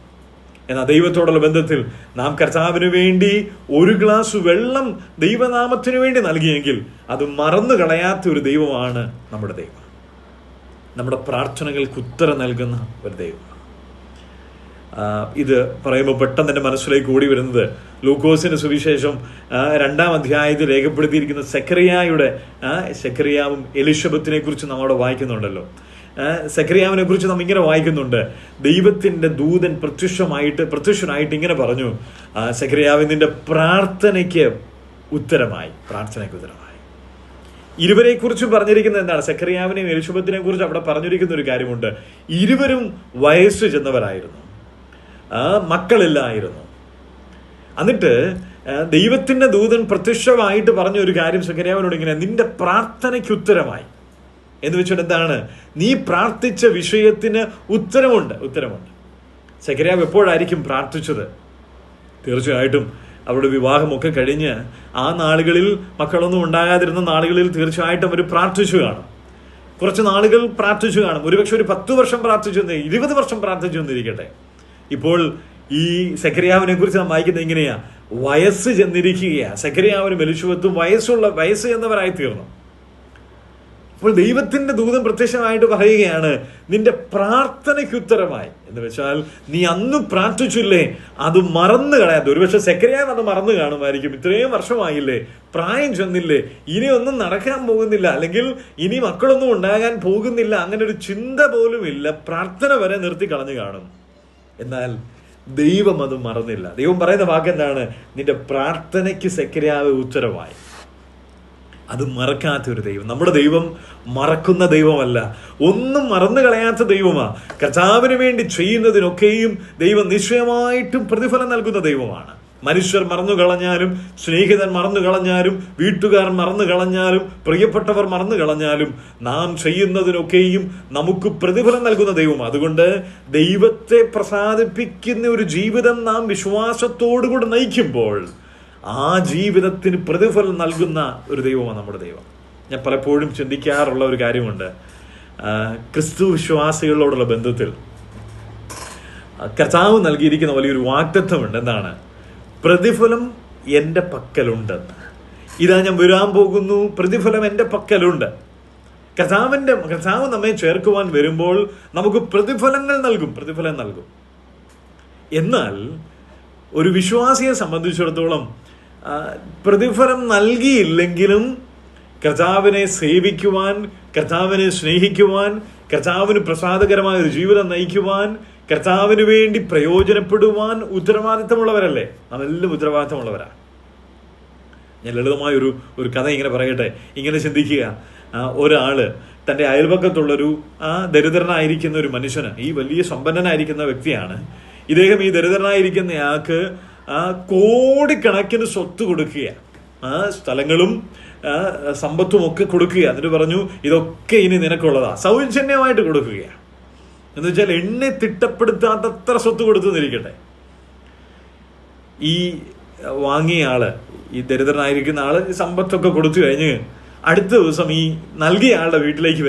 S1: എന്നാൽ ദൈവത്തോടുള്ള ബന്ധത്തിൽ നാം കർത്താവിന് വേണ്ടി ഒരു ഗ്ലാസ് വെള്ളം ദൈവനാമത്തിന് വേണ്ടി നൽകിയെങ്കിൽ അത് മറന്നു കളയാത്ത ഒരു ദൈവമാണ് നമ്മുടെ ദൈവം. നമ്മുടെ പ്രാർത്ഥനകൾക്ക് ഉത്തരം നൽകുന്ന ഒരു ദൈവം. ഇത് പറയുമ്പോൾ പെട്ടെന്ന് എൻ്റെ മനസ്സിലേക്ക് കൂടി വരുന്നത് ലൂക്കോസിന്റെ സുവിശേഷം 2-ാം അധ്യായത്തിൽ രേഖപ്പെടുത്തിയിരിക്കുന്ന സെക്കറിയാവും എലിശബത്തിനെ കുറിച്ച് നമ്മൾ വായിക്കുന്നുണ്ടല്ലോ. സെക്കറിയാവിനെ കുറിച്ച് നാം ഇങ്ങനെ വായിക്കുന്നുണ്ട്, ദൈവത്തിന്റെ ദൂതൻ പ്രത്യക്ഷനായിട്ട് ഇങ്ങനെ പറഞ്ഞു, സെക്കറിയാവ് നിന്റെ പ്രാർത്ഥനയ്ക്ക് ഉത്തരമായി. ഇരുവരെ കുറിച്ച് പറഞ്ഞിരിക്കുന്നത് എന്താണ്? സെക്കറിയാവിനെയും എലിശബത്തിനെ കുറിച്ച് അവിടെ പറഞ്ഞിരിക്കുന്ന ഒരു കാര്യമുണ്ട്. ഇരുവരും വയസ്സ് ചെന്നവരായിരുന്നു, മക്കളില്ലായിരുന്നു. എന്നിട്ട് ദൈവത്തിന്റെ ദൂതൻ പ്രത്യക്ഷമായിട്ട് പറഞ്ഞ ഒരു കാര്യം സെക്കറിയാവിനോട് ഇങ്ങനെ, നിന്റെ പ്രാർത്ഥനയ്ക്ക് ഉത്തരമായി എന്ന് വെച്ചിട്ട് എന്താണ്? നീ പ്രാർത്ഥിച്ച വിഷയത്തിന് ഉത്തരമുണ്ട്. സെക്കറിയാവ് എപ്പോഴായിരിക്കും പ്രാർത്ഥിച്ചത്? തീർച്ചയായിട്ടും അവരുടെ വിവാഹമൊക്കെ കഴിഞ്ഞ് ആ നാളുകളിൽ മക്കളൊന്നും ഉണ്ടാകാതിരുന്ന നാളുകളിൽ തീർച്ചയായിട്ടും അവർ പ്രാർത്ഥിച്ചു കാണും. കുറച്ച് നാളുകൾ പ്രാർത്ഥിച്ചു കാണും. ഒരുപക്ഷെ ഒരു 10 വർഷം പ്രാർത്ഥിച്ചു, 20 വർഷം പ്രാർത്ഥിച്ചു എന്നിരിക്കട്ടെ. ഇപ്പോൾ ഈ സെക്കറിയാവിനെ കുറിച്ച് നാം വായിക്കുന്നത് ഇങ്ങനെയാ, വയസ്സ് ചെന്നിരിക്കുകയാ. സെക്കറിയാവിനും എലിശബത്തും വയസ്സ് എന്നവരായി തീർന്നു. അപ്പോൾ ദൈവത്തിന്റെ ദൂതൻ പ്രത്യക്ഷമായിട്ട് പറയുകയാണ്, നിന്റെ പ്രാർത്ഥനയ്ക്ക് ഉത്തരമായി. എന്ന് വെച്ചാൽ നീ അന്ന് പ്രാർത്ഥിച്ചില്ലേ, അത് മറന്നു കളയാതെ. ഒരുപക്ഷെ സെക്കറിയാവ് അത് മറന്നു കാണുമായിരിക്കും. ഇത്രയും വർഷമായില്ലേ, പ്രായം ചെന്നില്ലേ, ഇനി ഒന്നും നടക്കാൻ പോകുന്നില്ല, അല്ലെങ്കിൽ ഇനി മക്കളൊന്നും ഉണ്ടാകാൻ പോകുന്നില്ല, അങ്ങനെ ഒരു ചിന്ത പോലും ഇല്ല, പ്രാർത്ഥന വരെ നിർത്തി കളഞ്ഞു കാണും. എന്നാൽ ദൈവം അത് മറന്നില്ല. ദൈവം പറയുന്ന വാക്കെന്താണ്? നിന്റെ പ്രാർത്ഥനയ്ക്ക് സെക്കറിയാവ് ഉത്തരമായി. അത് മറക്കാത്ത ഒരു ദൈവം. നമ്മുടെ ദൈവം മറക്കുന്ന ദൈവമല്ല, ഒന്നും മറന്നു കളയാത്ത ദൈവമാ. കർത്താവിന് വേണ്ടി ചെയ്യുന്നതിനൊക്കെയും ദൈവം നിശ്ചയമായിട്ടും പ്രതിഫലം നൽകുന്ന ദൈവമാണ്. മനുഷ്യർ മറന്നു കളഞ്ഞാലും, സ്നേഹിതൻ മറന്നു കളഞ്ഞാലും, വീട്ടുകാർ മറന്നു കളഞ്ഞാലും, പ്രിയപ്പെട്ടവർ മറന്നു കളഞ്ഞാലും നാം ചെയ്യുന്നതിനൊക്കെയും നമുക്ക് പ്രതിഫലം നൽകുന്ന ദൈവമാണ്. അതുകൊണ്ട് ദൈവത്തെ പ്രസാദിപ്പിക്കുന്ന ഒരു ജീവിതം നാം വിശ്വാസത്തോടുകൂടി നയിക്കുമ്പോൾ ആ ജീവിതത്തിന് പ്രതിഫലം നൽകുന്ന ഒരു ദൈവമാണ് നമ്മുടെ ദൈവം. ഞാൻ പലപ്പോഴും ചിന്തിക്കാറുള്ള ഒരു കാര്യമുണ്ട്, ക്രിസ്തു വിശ്വാസികളോടുള്ള ബന്ധത്തിൽ കർത്താവ് നൽകിയിരിക്കുന്ന വലിയൊരു വാഗ്ദത്തമുണ്ട്. എന്താണ്? പ്രതിഫലം എൻ്റെ പക്കലുണ്ടെന്ന്. ഇതാ ഞാൻ വരാൻ പോകുന്നു, പ്രതിഫലം എൻ്റെ പക്കലുണ്ട്. കർത്താവ് നമ്മെ ചേർക്കുവാൻ വരുമ്പോൾ നമുക്ക് പ്രതിഫലം നൽകും. എന്നാൽ ഒരു വിശ്വാസിയെ സംബന്ധിച്ചിടത്തോളം പ്രതിഫലം നൽകിയില്ലെങ്കിലും കർത്താവിനെ സേവിക്കുവാൻ, കർത്താവിനെ സ്നേഹിക്കുവാൻ, കർത്താവിന് പ്രസാദകരമായ ഒരു ജീവിതം നയിക്കുവാൻ, കർത്താവിന് വേണ്ടി പ്രയോജനപ്പെടുവാൻ ഉത്തരവാദിത്തമുള്ളവരല്ലേ? നാമെല്ലാം ഉത്തരവാദിത്തമുള്ളവരാണ്. ഞാൻ ലളിതമായ ഒരു കഥ ഇങ്ങനെ പറയട്ടെ. ഇങ്ങനെ ചിന്തിക്കുക, ഒരാള് തൻ്റെ അയൽപക്കത്തുള്ളൊരു ദരിദ്രനായിരിക്കുന്ന ഒരു മനുഷ്യന്, ഈ വലിയ സമ്പന്നനായിരിക്കുന്ന വ്യക്തിയാണ് ഇദ്ദേഹം, ഈ ദരിദ്രനായിരിക്കുന്ന ആൾക്ക് കോടിക്കണക്കിന് സ്വത്ത് കൊടുക്കുക, സ്ഥലങ്ങളും സമ്പത്തും ഒക്കെ കൊടുക്കുക. എന്നിട്ട് പറഞ്ഞു, ഇതൊക്കെ ഇനി നിനക്കുള്ളതാ, സൗജന്യമായിട്ട് കൊടുക്കുക. എന്ന് വെച്ചാൽ എണ്ണെ തിട്ടപ്പെടുത്താത്തത്ര സ്വത്ത് കൊടുത്തുന്നിരിക്കട്ടെ. ഈ വാങ്ങിയ ആള്, ഈ ദരിദ്രനായിരിക്കുന്ന ആള് സമ്പത്തൊക്കെ കൊടുത്തു കഴിഞ്ഞ് അടുത്ത ദിവസം ഈ നൽകിയ ആളുടെ വീട്ടിലേക്ക്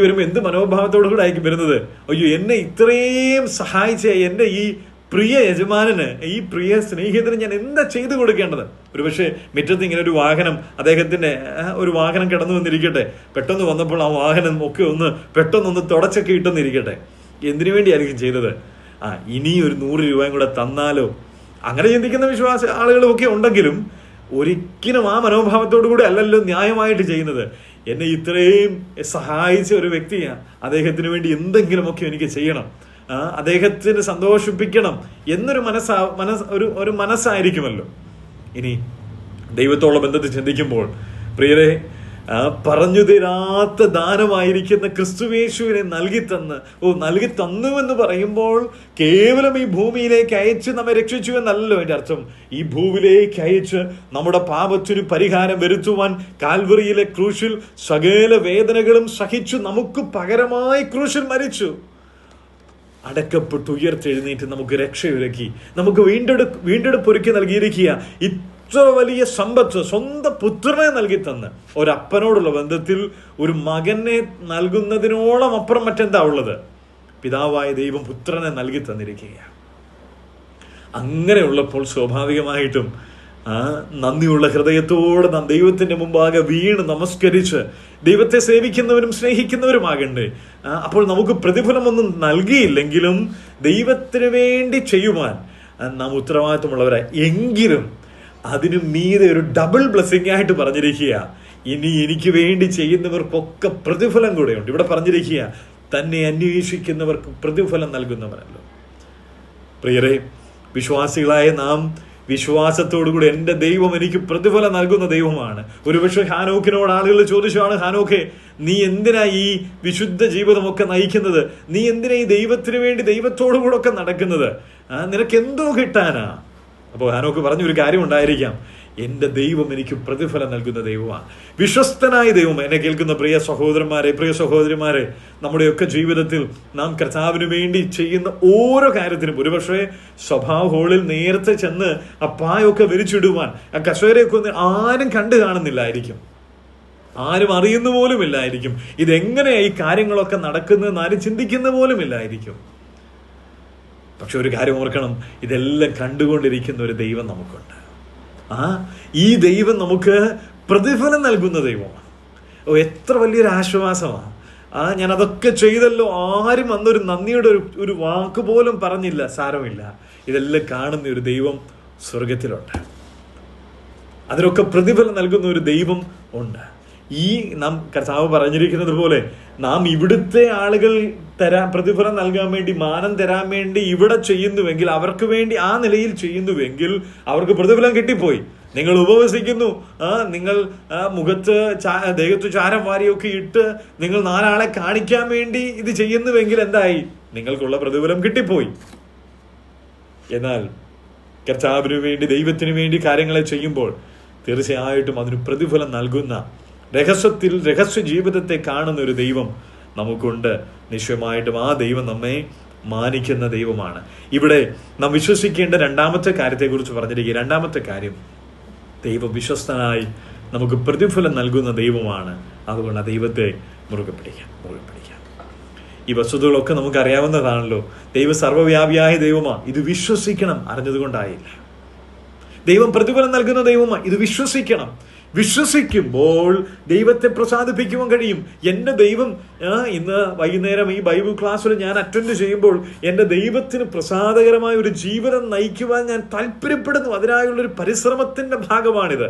S1: വരുമ്പോൾ എന്ത് മനോഭാവത്തോടു കൂടെ ആയിരിക്കും വരുന്നത്? അയ്യോ, എന്നെ ഇത്രയും സഹായിച്ച എൻ്റെ ഈ പ്രിയ യജമാനന്, ഈ പ്രിയ സ്നേഹിതന് ഞാൻ എന്താ ചെയ്തു കൊടുക്കേണ്ടത്? ഒരുപക്ഷെ മുറ്റത്ത് ഇങ്ങനെ ഒരു വാഹനം, അദ്ദേഹത്തിന്റെ ഒരു വാഹനം കിടന്നു വന്നിരിക്കട്ടെ. പെട്ടെന്ന് വന്നപ്പോൾ ആ വാഹനം ഒക്കെ പെട്ടെന്നൊന്ന് തുടച്ചൊക്കെ ഇട്ടെന്നിരിക്കട്ടെ. എന്തിനു വേണ്ടിയായിരിക്കും ചെയ്തത്? ഇനി ഒരു 100 രൂപയും കൂടെ തന്നാലോ? അങ്ങനെ ചിന്തിക്കുന്ന വിശ്വാസ ആളുകളൊക്കെ ഉണ്ടെങ്കിലും ഒരിക്കലും ആ മനോഭാവത്തോടു കൂടി അല്ലല്ലോ ന്യായമായിട്ട് ചെയ്യുന്നത്. എന്നെ ഇത്രയും സഹായിച്ച ഒരു വ്യക്തിയാണ്, അദ്ദേഹത്തിന് വേണ്ടി എന്തെങ്കിലുമൊക്കെ എനിക്ക് ചെയ്യണം, അദ്ദേഹത്തിന് സന്തോഷിപ്പിക്കണം എന്നൊരു ഒരു മനസ്സായിരിക്കുമല്ലോ. ഇനി ദൈവത്തോടുള്ള ബന്ധത്തിൽ ചിന്തിക്കുമ്പോൾ പ്രിയരെ, പറഞ്ഞു തരാത്ത ദാനമായിരിക്കുന്ന ക്രിസ്തുയേശുവിനെ നൽകി തന്നുവെന്ന് പറയുമ്പോൾ കേവലം ഈ ഭൂമിയിലേക്ക് അയച്ച് നമ്മെ രക്ഷിച്ചു എന്നല്ലോ എൻ്റെ അർത്ഥം. ഈ ഭൂമിയിലേക്ക് അയച്ച് നമ്മുടെ പാപത്തിന് പരിഹാരം വരുത്തുവാൻ കാൽവറിയിലെ ക്രൂശിൽ സകല വേദനകളും സഹിച്ചു നമുക്ക് പകരമായി ക്രൂശിൽ മരിച്ചു, അടക്കപ്പെട്ട് ഉയർത്തെഴുന്നേറ്റ് നമുക്ക് രക്ഷയൊരുക്കി, നമുക്ക് വീണ്ടെടുപ്പ് ഒരുക്കി നൽകിയിരിക്കുക. ഇത്ര വലിയ സമ്പത്ത് സ്വന്തം പുത്രനെ നൽകി തന്ന്, ഒരപ്പനോടുള്ള ബന്ധത്തിൽ ഒരു മകനെ നൽകുന്നതിനോളം അപ്പുറം മറ്റെന്താ ഉള്ളത്? പിതാവായ ദൈവം പുത്രനെ നൽകി തന്നിരിക്കുകയാണ്. അങ്ങനെയുള്ളപ്പോൾ സ്വാഭാവികമായിട്ടും നന്ദിയുള്ള ഹൃദയത്തോടെ നാം ദൈവത്തിന്റെ മുമ്പാകെ വീണ് നമസ്കരിച്ച് ദൈവത്തെ സേവിക്കുന്നവരും സ്നേഹിക്കുന്നവരുമാകണ്ടേ. അപ്പോൾ നമുക്ക് പ്രതിഫലമൊന്നും നൽകിയില്ലെങ്കിലും ദൈവത്തിന് വേണ്ടി ചെയ്യുവാൻ നാം ഉത്തരവാദിത്വമുള്ളവരായി. എങ്കിലും അതിനു മീതെ ഒരു ഡബിൾ ബ്ലെസ്സിംഗ് ആയിട്ട് പറഞ്ഞിരിക്കുക, ഇനി എനിക്ക് വേണ്ടി ചെയ്യുന്നവർക്കൊക്കെ പ്രതിഫലം കൂടെയുണ്ട്. ഇവിടെ പറഞ്ഞിരിക്കുക, തന്നെ അന്വേഷിക്കുന്നവർക്ക് പ്രതിഫലം നൽകുന്നവരല്ലോ. പ്രിയരെ, വിശ്വാസികളായ നാം വിശ്വാസത്തോടുകൂടി എൻ്റെ ദൈവം എനിക്ക് പ്രതിഫലം നൽകുന്ന ദൈവമാണ്. ഒരുപക്ഷെ ഹാനോക്കിനോട് ആളുകൾ ചോദിച്ചാണ്, ഹാനോക്കെ നീ എന്തിനാ ഈ വിശുദ്ധ ജീവിതമൊക്കെ നയിക്കുന്നത്? നീ എന്തിനാ ഈ ദൈവത്തിന് വേണ്ടി ദൈവത്തോടു കൂടെ ഒക്കെ നടക്കുന്നത്? നിനക്ക് എന്തോ കിട്ടാനാ? അപ്പോൾ ഹാനോക്ക് പറഞ്ഞൊരു കാര്യം ഉണ്ടായിരിക്കാം, എൻ്റെ ദൈവം എനിക്ക് പ്രതിഫലം നൽകുന്ന ദൈവമാണ്, വിശ്വസ്തനായ ദൈവം. എന്നെ കേൾക്കുന്ന പ്രിയ സഹോദരന്മാരെ, പ്രിയ സഹോദരിമാരെ, നമ്മുടെയൊക്കെ ജീവിതത്തിൽ നാം കർത്താവിന് വേണ്ടി ചെയ്യുന്ന ഓരോ കാര്യത്തിനും, ഒരുപക്ഷെ സ്വഭാവ ഹോളിൽ നേരത്തെ ചെന്ന് ആ പായൊക്കെ വിരിച്ചിടുവാൻ ആ കസേരയൊക്കെ ഒന്നും ആരും കണ്ടു കാണുന്നില്ലായിരിക്കും, ആരും അറിയുന്ന പോലും ഇല്ലായിരിക്കും. ഇതെങ്ങനെയാ ഈ കാര്യങ്ങളൊക്കെ നടക്കുന്നതെന്ന് ആരും ചിന്തിക്കുന്ന പോലും ഇല്ലായിരിക്കും. പക്ഷെ ഒരു കാര്യം ഓർക്കണം, ഇതെല്ലാം കണ്ടുകൊണ്ടിരിക്കുന്ന ഒരു ദൈവം നമുക്കുണ്ട്. ഈ ദൈവം നമുക്ക് പ്രതിഫലം നൽകുന്ന ദൈവമാണ്. എത്ര വലിയൊരു ആശ്വാസമാണ്. ഞാൻ അതൊക്കെ ചെയ്തല്ലോ, ആരും അന്നൊരു നന്ദിയുടെ ഒരു വാക്ക് പോലും പറഞ്ഞില്ല, സാരമില്ല, ഇതെല്ലാം കാണുന്ന ഒരു ദൈവം സ്വർഗത്തിലുണ്ട്. അതിനൊക്കെ പ്രതിഫലം നൽകുന്ന ഒരു ദൈവം ഉണ്ട്. ഈ നാം കർത്താവ് പറഞ്ഞിരിക്കുന്നത് പോലെ നാം ഇവിടുത്തെ ആളുകൾ പ്രതിഫലം നൽകാൻ വേണ്ടി, മാനം തരാൻ വേണ്ടി ഇവിടെ ചെയ്യുന്നുവെങ്കിൽ, അവർക്ക് വേണ്ടി ആ നിലയിൽ ചെയ്യുന്നുവെങ്കിൽ അവർക്ക് പ്രതിഫലം കിട്ടിപ്പോയി. നിങ്ങൾ ഉപവസിക്കുന്നു, നിങ്ങൾ മുഖത്ത് ദേഹത്ത് ചാരം വാരിയൊക്കെ ഇട്ട് നിങ്ങൾ 4 ആളെ കാണിക്കാൻ വേണ്ടി ഇത് ചെയ്യുന്നുവെങ്കിൽ എന്തായി? നിങ്ങൾക്കുള്ള പ്രതിഫലം കിട്ടിപ്പോയി. എന്നാൽ കർത്താവിന് വേണ്ടി, ദൈവത്തിന് വേണ്ടി കാര്യങ്ങളെ ചെയ്യുമ്പോൾ തീർച്ചയായിട്ടും അതിന് പ്രതിഫലം നൽകുന്ന, രഹസ്യ ജീവിതത്തെ കാണുന്ന ഒരു ദൈവം നമുക്കുണ്ട്. നിശ്ചയമായിട്ടും ആ ദൈവം നമ്മെ മാനിക്കുന്ന ദൈവമാണ്. ഇവിടെ നാം വിശ്വസിക്കേണ്ട രണ്ടാമത്തെ കാര്യത്തെക്കുറിച്ച് പറഞ്ഞിരിക്കുക. രണ്ടാമത്തെ കാര്യം, ദൈവം വിശ്വസ്തനായി നമുക്ക് പ്രതിഫലം നൽകുന്ന ദൈവമാണ്. അതുകൊണ്ട് ആ ദൈവത്തെ മുറുകെ പിടിക്കാം. ഈ വസ്തുതകളൊക്കെ നമുക്ക് അറിയാവുന്നതാണല്ലോ. ദൈവം സർവ്വവ്യാപിയായ ദൈവമാണ്. ഇത് വിശ്വസിക്കണം. അറിഞ്ഞതുകൊണ്ടായില്ല. ദൈവം പ്രതിഫലം നൽകുന്ന ദൈവമാണ്. ഇത് വിശ്വസിക്കണം. വിശ്വസിക്കുമ്പോൾ ദൈവത്തെ പ്രസാദിപ്പിക്കുവാൻ കഴിയും. എൻ്റെ ദൈവം, ഇന്ന് വൈകുന്നേരം ഈ ബൈബിൾ ക്ലാസ്സിൽ ഞാൻ അറ്റൻഡ് ചെയ്യുമ്പോൾ എൻ്റെ ദൈവത്തിന് പ്രസാദകരമായ ഒരു ജീവിതം നയിക്കുവാൻ ഞാൻ താല്പര്യപ്പെടുന്നു, അതിനായുള്ളൊരു പരിശ്രമത്തിൻ്റെ ഭാഗമാണിത്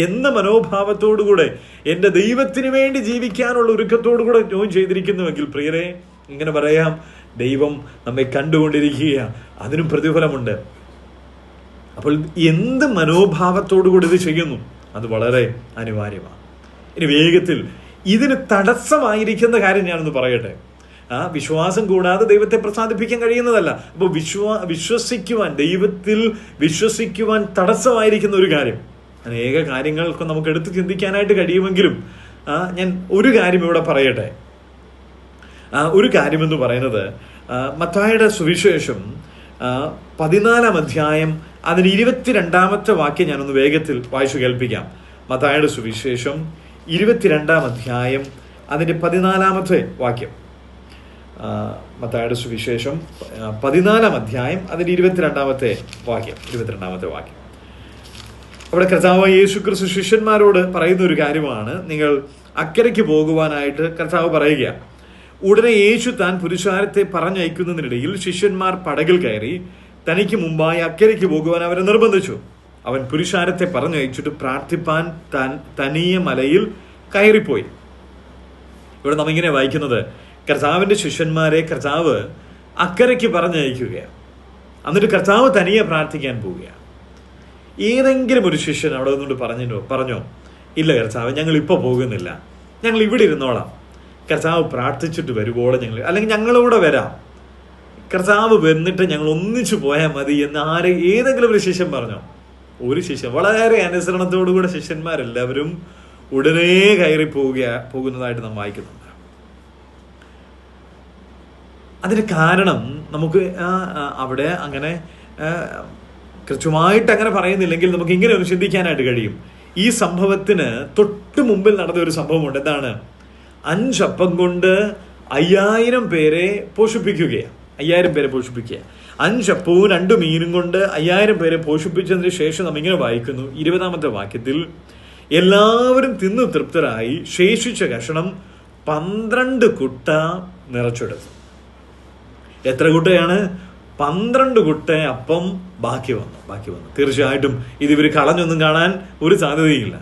S1: എന്ന മനോഭാവത്തോടുകൂടെ എൻ്റെ ദൈവത്തിന് വേണ്ടി ജീവിക്കാനുള്ള ഒരുക്കത്തോടുകൂടെ ജോയിൻ ചെയ്തിരിക്കുന്നുവെങ്കിൽ, പ്രിയരെ, ഇങ്ങനെ പറയാം, ദൈവം നമ്മെ കണ്ടുകൊണ്ടിരിക്കുക, അതിനും പ്രതിഫലമുണ്ട്. അപ്പോൾ എന്ത് മനോഭാവത്തോടുകൂടി ഇത് ചെയ്യുന്നു, അത് വളരെ അനിവാര്യമാണ്. ഇനി വേഗത്തിൽ ഇതിന് തടസ്സമായിരിക്കുന്ന കാര്യം ഞാനൊന്ന് പറയട്ടെ. വിശ്വാസം കൂടാതെ ദൈവത്തെ പ്രസാദിപ്പിക്കാൻ കഴിയുന്നതല്ല. അപ്പോൾ വിശ്വസിക്കുവാൻ, ദൈവത്തിൽ വിശ്വസിക്കുവാൻ തടസ്സമായിരിക്കുന്ന ഒരു കാര്യം, അനേക കാര്യങ്ങൾക്ക് നമുക്ക് എടുത്ത് ചിന്തിക്കാനായിട്ട് കഴിയുമെങ്കിലും ഞാൻ ഒരു കാര്യം ഇവിടെ പറയട്ടെ. ഒരു കാര്യമെന്ന് പറയുന്നത്, മത്തായിയുടെ സുവിശേഷം 14-ാം അധ്യായം അതിന് 22-ാമത്തെ വാക്യം ഞാനൊന്ന് വേഗത്തിൽ വായിച്ചു കേൾപ്പിക്കാം. മത്തായിയുടെ സുവിശേഷം 22-ാം അധ്യായം അതിൻ്റെ 14-ാമത്തെ വാക്യം. മത്തായിയുടെ സുവിശേഷം 14-ാം അധ്യായം അതിൻ്റെ 22-ാമത്തെ വാക്യം. അവിടെ കർത്താവ് യേശുക്രിസ്തു ശിഷ്യന്മാരോട് പറയുന്ന ഒരു കാര്യമാണ്. നിങ്ങൾ അക്കരയ്ക്ക് പോകുവാനായിട്ട് കർത്താവ് പറയുക. ഉടനെ യേശു താൻ പുരുഷാരത്തെ പറഞ്ഞയക്കുന്നതിനിടയിൽ ശിഷ്യന്മാർ പടകിൽ കയറി തനിക്ക് മുമ്പായി അക്കരയ്ക്ക് പോകുവാൻ അവരെ നിർബന്ധിച്ചു. അവൻ പുരുഷാരത്തെ പറഞ്ഞയച്ചിട്ട് പ്രാർത്ഥിപ്പാൻ തനിയ മലയിൽ കയറിപ്പോയി. ഇവിടെ നമ്മിങ്ങനെ വായിക്കുന്നത്, കർത്താവിൻ്റെ ശിഷ്യന്മാരെ കർത്താവ് അക്കരയ്ക്ക് പറഞ്ഞയക്കുകയാണ്. എന്നിട്ട് കർത്താവ് തനിയെ പ്രാർത്ഥിക്കാൻ പോവുകയാണ്. ഏതെങ്കിലും ഒരു ശിഷ്യൻ അവിടെ നിന്നുകൊണ്ട് പറഞ്ഞോ ഇല്ല കർത്താവ്, ഞങ്ങൾ ഇപ്പോൾ പോകുന്നില്ല, ഞങ്ങൾ ഇവിടെ ഇരുന്നോളാം, കർത്താവ് പ്രാർത്ഥിച്ചിട്ട് വരുവോളം ഞങ്ങൾ, അല്ലെങ്കിൽ ഞങ്ങളൂടെ വരാം, കർത്താവ് വന്നിട്ട് ഞങ്ങൾ ഒന്നിച്ചു പോയാൽ മതി എന്ന് ഏതെങ്കിലും ഒരു ശിഷ്യൻ പറഞ്ഞോ? ഒരു ശിഷ്യൻ, വളരെ അനുസരണത്തോടുകൂടെ ശിഷ്യന്മാരെല്ലാവരും ഉടനെ കയറി പോകുന്നതായിട്ട് നാം വായിക്കുന്നുണ്ട്. അതിന് കാരണം നമുക്ക് അവിടെ അങ്ങനെ കൃത്യമായിട്ട് അങ്ങനെ പറയുന്നില്ലെങ്കിൽ നമുക്ക് ഇങ്ങനെ ഒന്ന് ചിന്തിക്കാനായിട്ട് കഴിയും. ഈ സംഭവത്തിന് തൊട്ട് മുമ്പിൽ നടന്ന ഒരു സംഭവമുണ്ട്. എന്താണ്? 5 അപ്പം കൊണ്ട് 5000 പേരെ പോഷിപ്പിക്കുകയാണ്. 5000 പേരെ പോഷിപ്പിക്കുക. 5 അപ്പവും 2 മീനും കൊണ്ട് 5000 പേരെ പോഷിപ്പിച്ചതിന് ശേഷം നാം ഇങ്ങനെ വായിക്കുന്നു 20ാമത്തെ വാക്യത്തിൽ, എല്ലാവരും തിന്നു തൃപ്തരായി ശേഷിച്ച കഷണം 12 കുട്ട നിറച്ചെടുത്തു. എത്ര കുട്ടയാണ്? 12 കുട്ട അപ്പം ബാക്കി വന്നു. തീർച്ചയായിട്ടും ഇത് ഇവർ കളഞ്ഞൊന്നും കാണാൻ ഒരു സാധ്യതയില്ല.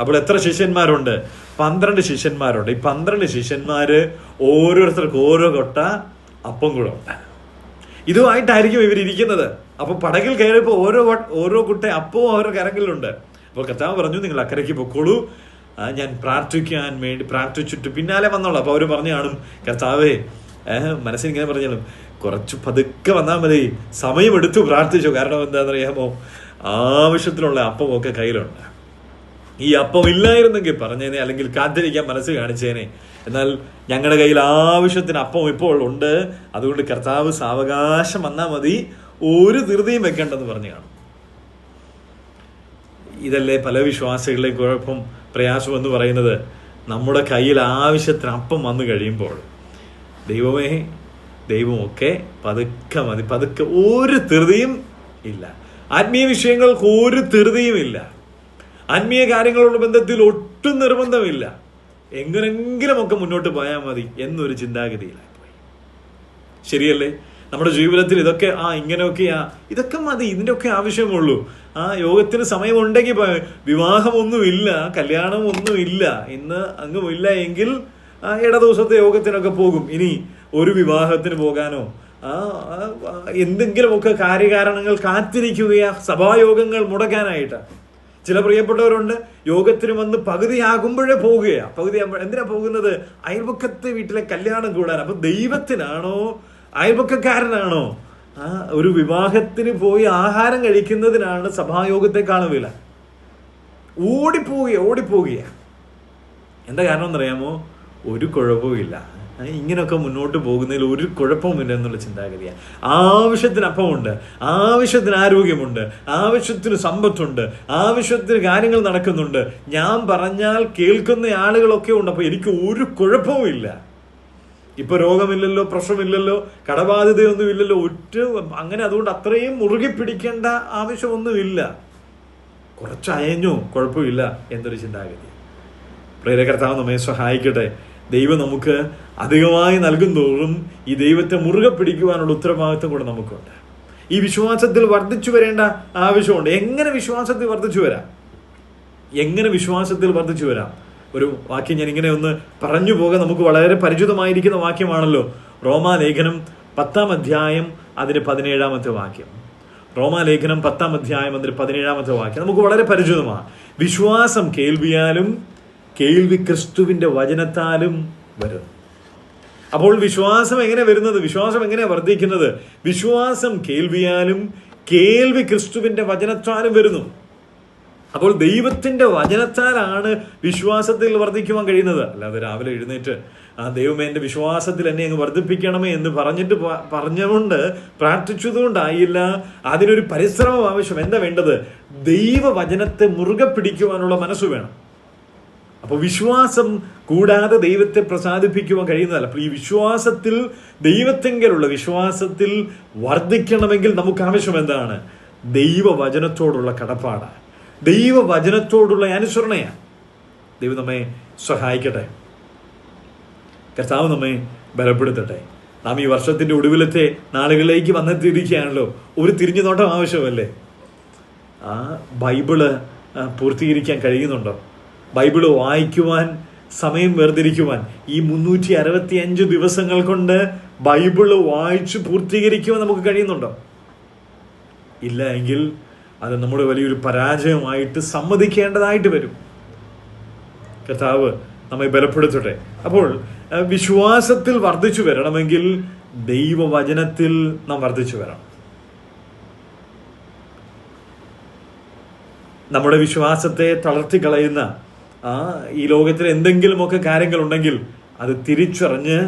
S1: അപ്പോൾ എത്ര ശിഷ്യന്മാരുണ്ട്? 12 ശിഷ്യന്മാരുണ്ട്. ഈ 12 ശിഷ്യന്മാര് ഓരോരുത്തർക്ക് ഓരോ കൊട്ട അപ്പം കൂടെ ഉണ്ട്. ഇതുമായിട്ടായിരിക്കും ഇവരിയ്ക്കുന്നത്. അപ്പൊ പടകിൽ കയറിയപ്പോൾ ഓരോ കുട്ട അപ്പവും അവരുടെ കരങ്ങളിലുണ്ട്. അപ്പോൾ കർത്താവ് പറഞ്ഞു, നിങ്ങൾ അക്കരയ്ക്ക് പൊക്കോളൂ, ഞാൻ പ്രാർത്ഥിച്ചിട്ട് പിന്നാലെ വന്നോളൂ. അപ്പൊ അവര് പറഞ്ഞു കാണും, കർത്താവേ, മനസ്സിൽ ഇങ്ങനെ പറഞ്ഞാലും കുറച്ച് പതുക്കെ വന്നാൽ മതി, സമയമെടുത്തു പ്രാർത്ഥിച്ചു. കാരണം എന്താണെന്നറിയാമോ? ആവശ്യത്തിനുള്ള അപ്പമൊക്കെ കയ്യിലുണ്ട്. ഈ അപ്പം ഇല്ലായിരുന്നെങ്കിൽ പറഞ്ഞേനെ, അല്ലെങ്കിൽ കാത്തിരിക്കാൻ മനസ്സ് കാണിച്ചേനെ. എന്നാൽ ഞങ്ങളുടെ കയ്യിൽ ആവശ്യത്തിന് അപ്പം ഇപ്പോൾ ഉണ്ട്, അതുകൊണ്ട് കർത്താവ് സാവകാശം വന്നാൽ മതി, ഒരു ധൃതിയും വെക്കേണ്ടെന്ന് പറഞ്ഞു കാണും. ഇതല്ലേ പല വിശ്വാസികളുടെയും കുഴപ്പം, പ്രയാസം എന്ന് പറയുന്നത്. നമ്മുടെ കയ്യിൽ ആവശ്യത്തിന് അപ്പം വന്നു കഴിയുമ്പോൾ ദൈവമൊക്കെ പതുക്കെ മതി, പതുക്കെ, ഒരു ധൃതിയും ഇല്ല. ആത്മീയ വിഷയങ്ങൾക്ക് ഒരു ധൃതിയും ഇല്ല. ആത്മീയ കാര്യങ്ങളുടെ ബന്ധത്തിൽ ഒട്ടും നിർബന്ധമില്ല. എങ്ങനെങ്കിലും ഒക്കെ മുന്നോട്ട് പോയാൽ മതി എന്നൊരു ചിന്താഗതിയിലായി പോയി. ശരിയല്ലേ? നമ്മുടെ ജീവിതത്തിൽ ഇതൊക്കെ ഇങ്ങനെയൊക്കെയാ, ഇതൊക്കെ മതി, ഇതിൻ്റെ ഒക്കെ ആവശ്യമുള്ളൂ. യോഗത്തിന് സമയമുണ്ടെങ്കിൽ വിവാഹമൊന്നുമില്ല, കല്യാണമൊന്നുമില്ല, ഇന്ന് അങ്ങുമില്ല എങ്കിൽ ഇട ദിവസത്തെ യോഗത്തിനൊക്കെ പോകും. ഇനി ഒരു വിവാഹത്തിന് പോകാനോ എന്തെങ്കിലുമൊക്കെ കാര്യകാരണങ്ങൾ കാത്തിരിക്കുകയാ, സഭായോഗങ്ങൾ മുടക്കാനായിട്ട്. ചില പ്രിയപ്പെട്ടവരുണ്ട്, യോഗത്തിന് വന്ന് പകുതിയാകുമ്പോഴേ പോവുകയാണ്. എന്തിനാ പോകുന്നത്? അയൽപക്കത്തെ വീട്ടിലെ കല്യാണം കൂടാൻ. അപ്പൊ ദൈവത്തിനാണോ അയൽപക്കക്കാരനാണോ? ഒരു വിവാഹത്തിന് പോയി ആഹാരം കഴിക്കുന്നതിനാണ് സഭായോഗത്തെക്കാളും വില. ഓടിപ്പോവുക. എന്താ കാരണം എന്നറിയാമോ? ഒരു കുഴപ്പവും ഇല്ല, ഇങ്ങനെയൊക്കെ മുന്നോട്ട് പോകുന്നതിൽ ഒരു കുഴപ്പമില്ല എന്നുള്ള ചിന്താഗതിയാണ്. ആവശ്യത്തിന് അപ്പമുണ്ട്, ആവശ്യത്തിന് ആരോഗ്യമുണ്ട്, ആവശ്യത്തിന് സമ്പത്തുണ്ട്, ആവശ്യത്തിന് കാര്യങ്ങൾ നടക്കുന്നുണ്ട്, ഞാൻ പറഞ്ഞാൽ കേൾക്കുന്ന ആളുകളൊക്കെ ഉണ്ട്. അപ്പൊ എനിക്ക് ഒരു കുഴപ്പവും ഇല്ല. ഇപ്പൊ രോഗമില്ലല്ലോ, പ്രശ്നമില്ലല്ലോ, കടബാധ്യതയൊന്നും ഇല്ലല്ലോ, അങ്ങനെ അതുകൊണ്ട് അത്രയും മുറുകെ പിടിക്കേണ്ട ആവശ്യമൊന്നുമില്ല. കുറച്ച് അയഞ്ഞു, കുഴപ്പമില്ല എന്നൊരു ചിന്താഗതി. പ്രിയ കർത്താവ് നമ്മെ സഹായിക്കട്ടെ. ദൈവം നമുക്ക് അധികമായി നൽകുന്തോറും ഈ ദൈവത്തെ മുറുകെ പിടിക്കുവാനുള്ള ഉത്തരവാദിത്വം കൂടെ നമുക്കുണ്ട്. ഈ വിശ്വാസത്തിൽ വർദ്ധിച്ചു വരേണ്ട ആവശ്യമുണ്ട്. എങ്ങനെ വിശ്വാസത്തിൽ വർദ്ധിച്ചു വരാം? ഒരു വാക്യം ഞാൻ ഇങ്ങനെ ഒന്ന് പറഞ്ഞു പോകാൻ, നമുക്ക് വളരെ പരിചിതമായിരിക്കുന്ന വാക്യമാണല്ലോ. റോമാലേഖനം 10-ാം അധ്യായം അതിന് 17-ാമത്തെ വാക്യം. റോമാലേഖനം 10-ാം അധ്യായം അതിന് 17-ാമത്തെ വാക്യം നമുക്ക് വളരെ പരിചിതമാണ്. വിശ്വാസം കേൾവിയാലും കേൾവി ക്രിസ്തുവിന്റെ വചനത്താലും വരുന്നു. അപ്പോൾ വിശ്വാസം എങ്ങനെ വരുന്നത്? വിശ്വാസം എങ്ങനെ വർദ്ധിക്കുന്നത്? വിശ്വാസം കേൾവിയാലും കേൾവി ക്രിസ്തുവിന്റെ വചനത്താലും വരുന്നു. അപ്പോൾ ദൈവത്തിന്റെ വചനത്താലാണ് വിശ്വാസത്തിൽ വർദ്ധിക്കുവാൻ കഴിയുന്നത്. അല്ലാതെ രാവിലെ എഴുന്നേറ്റ് ദൈവമേ എന്റെ വിശ്വാസത്തിൽ എന്നെ അങ്ങ് വർദ്ധിപ്പിക്കണമേ എന്ന് പറഞ്ഞുകൊണ്ട് പ്രാർത്ഥിച്ചതുകൊണ്ടായില്ല. അതിനൊരു പരിശ്രമം ആവശ്യം. എന്താ വേണ്ടത്? ദൈവവചനത്തെ മുറുകെ പിടിക്കുവാനുള്ള മനസ്സ് വേണം. അപ്പോൾ വിശ്വാസം കൂടാതെ ദൈവത്തെ പ്രസാദിപ്പിക്കുവാൻ കഴിയുന്നതല്ല. അപ്പോൾ ഈ വിശ്വാസത്തിൽ, ദൈവത്തെങ്കിലുള്ള വിശ്വാസത്തിൽ വർദ്ധിക്കണമെങ്കിൽ നമുക്ക് ആവശ്യം എന്താണ്? ദൈവവചനത്തോടുള്ള കടപ്പാടാണ്, ദൈവവചനത്തോടുള്ള അനുസരണയാണ്. ദൈവം നമ്മെ സഹായിക്കട്ടെ. കർത്താവ് നമ്മെ ബലപ്പെടുത്തട്ടെ. നാം ഈ വർഷത്തിന്റെ ഒടുവിലത്തെ നാളുകളിലേക്ക് വന്നെത്തിയിരിക്കുകയാണല്ലോ. ഒരു തിരിഞ്ഞു നോട്ടം ആവശ്യമല്ലേ? ബൈബിള് പൂർത്തീകരിക്കാൻ കഴിയുന്നുണ്ടോ? ബൈബിള് വായിക്കുവാൻ സമയം വേർതിരിക്കുവാൻ ഈ 365 ദിവസങ്ങൾ കൊണ്ട് ബൈബിള് വായിച്ച് പൂർത്തീകരിക്കുവാൻ നമുക്ക് കഴിയുന്നുണ്ടോ? ഇല്ല എങ്കിൽ അത് നമ്മുടെ വലിയൊരു പരാജയമായിട്ട് സമ്മതിക്കേണ്ടതായിട്ട് വരും. കർത്താവ് നമ്മെ ബലപ്പെടുത്തട്ടെ. അപ്പോൾ വിശ്വാസത്തിൽ വർദ്ധിച്ചു വരണമെങ്കിൽ ദൈവവചനത്തിൽ നാം വർദ്ധിച്ചു വരണം. നമ്മുടെ വിശ്വാസത്തെ തളർത്തിക്കളയുന്ന ഈ ലോകത്തിൽ എന്തെങ്കിലുമൊക്കെ കാര്യങ്ങളുണ്ടെങ്കിൽ അത് തിരിച്ചറിഞ്ഞ്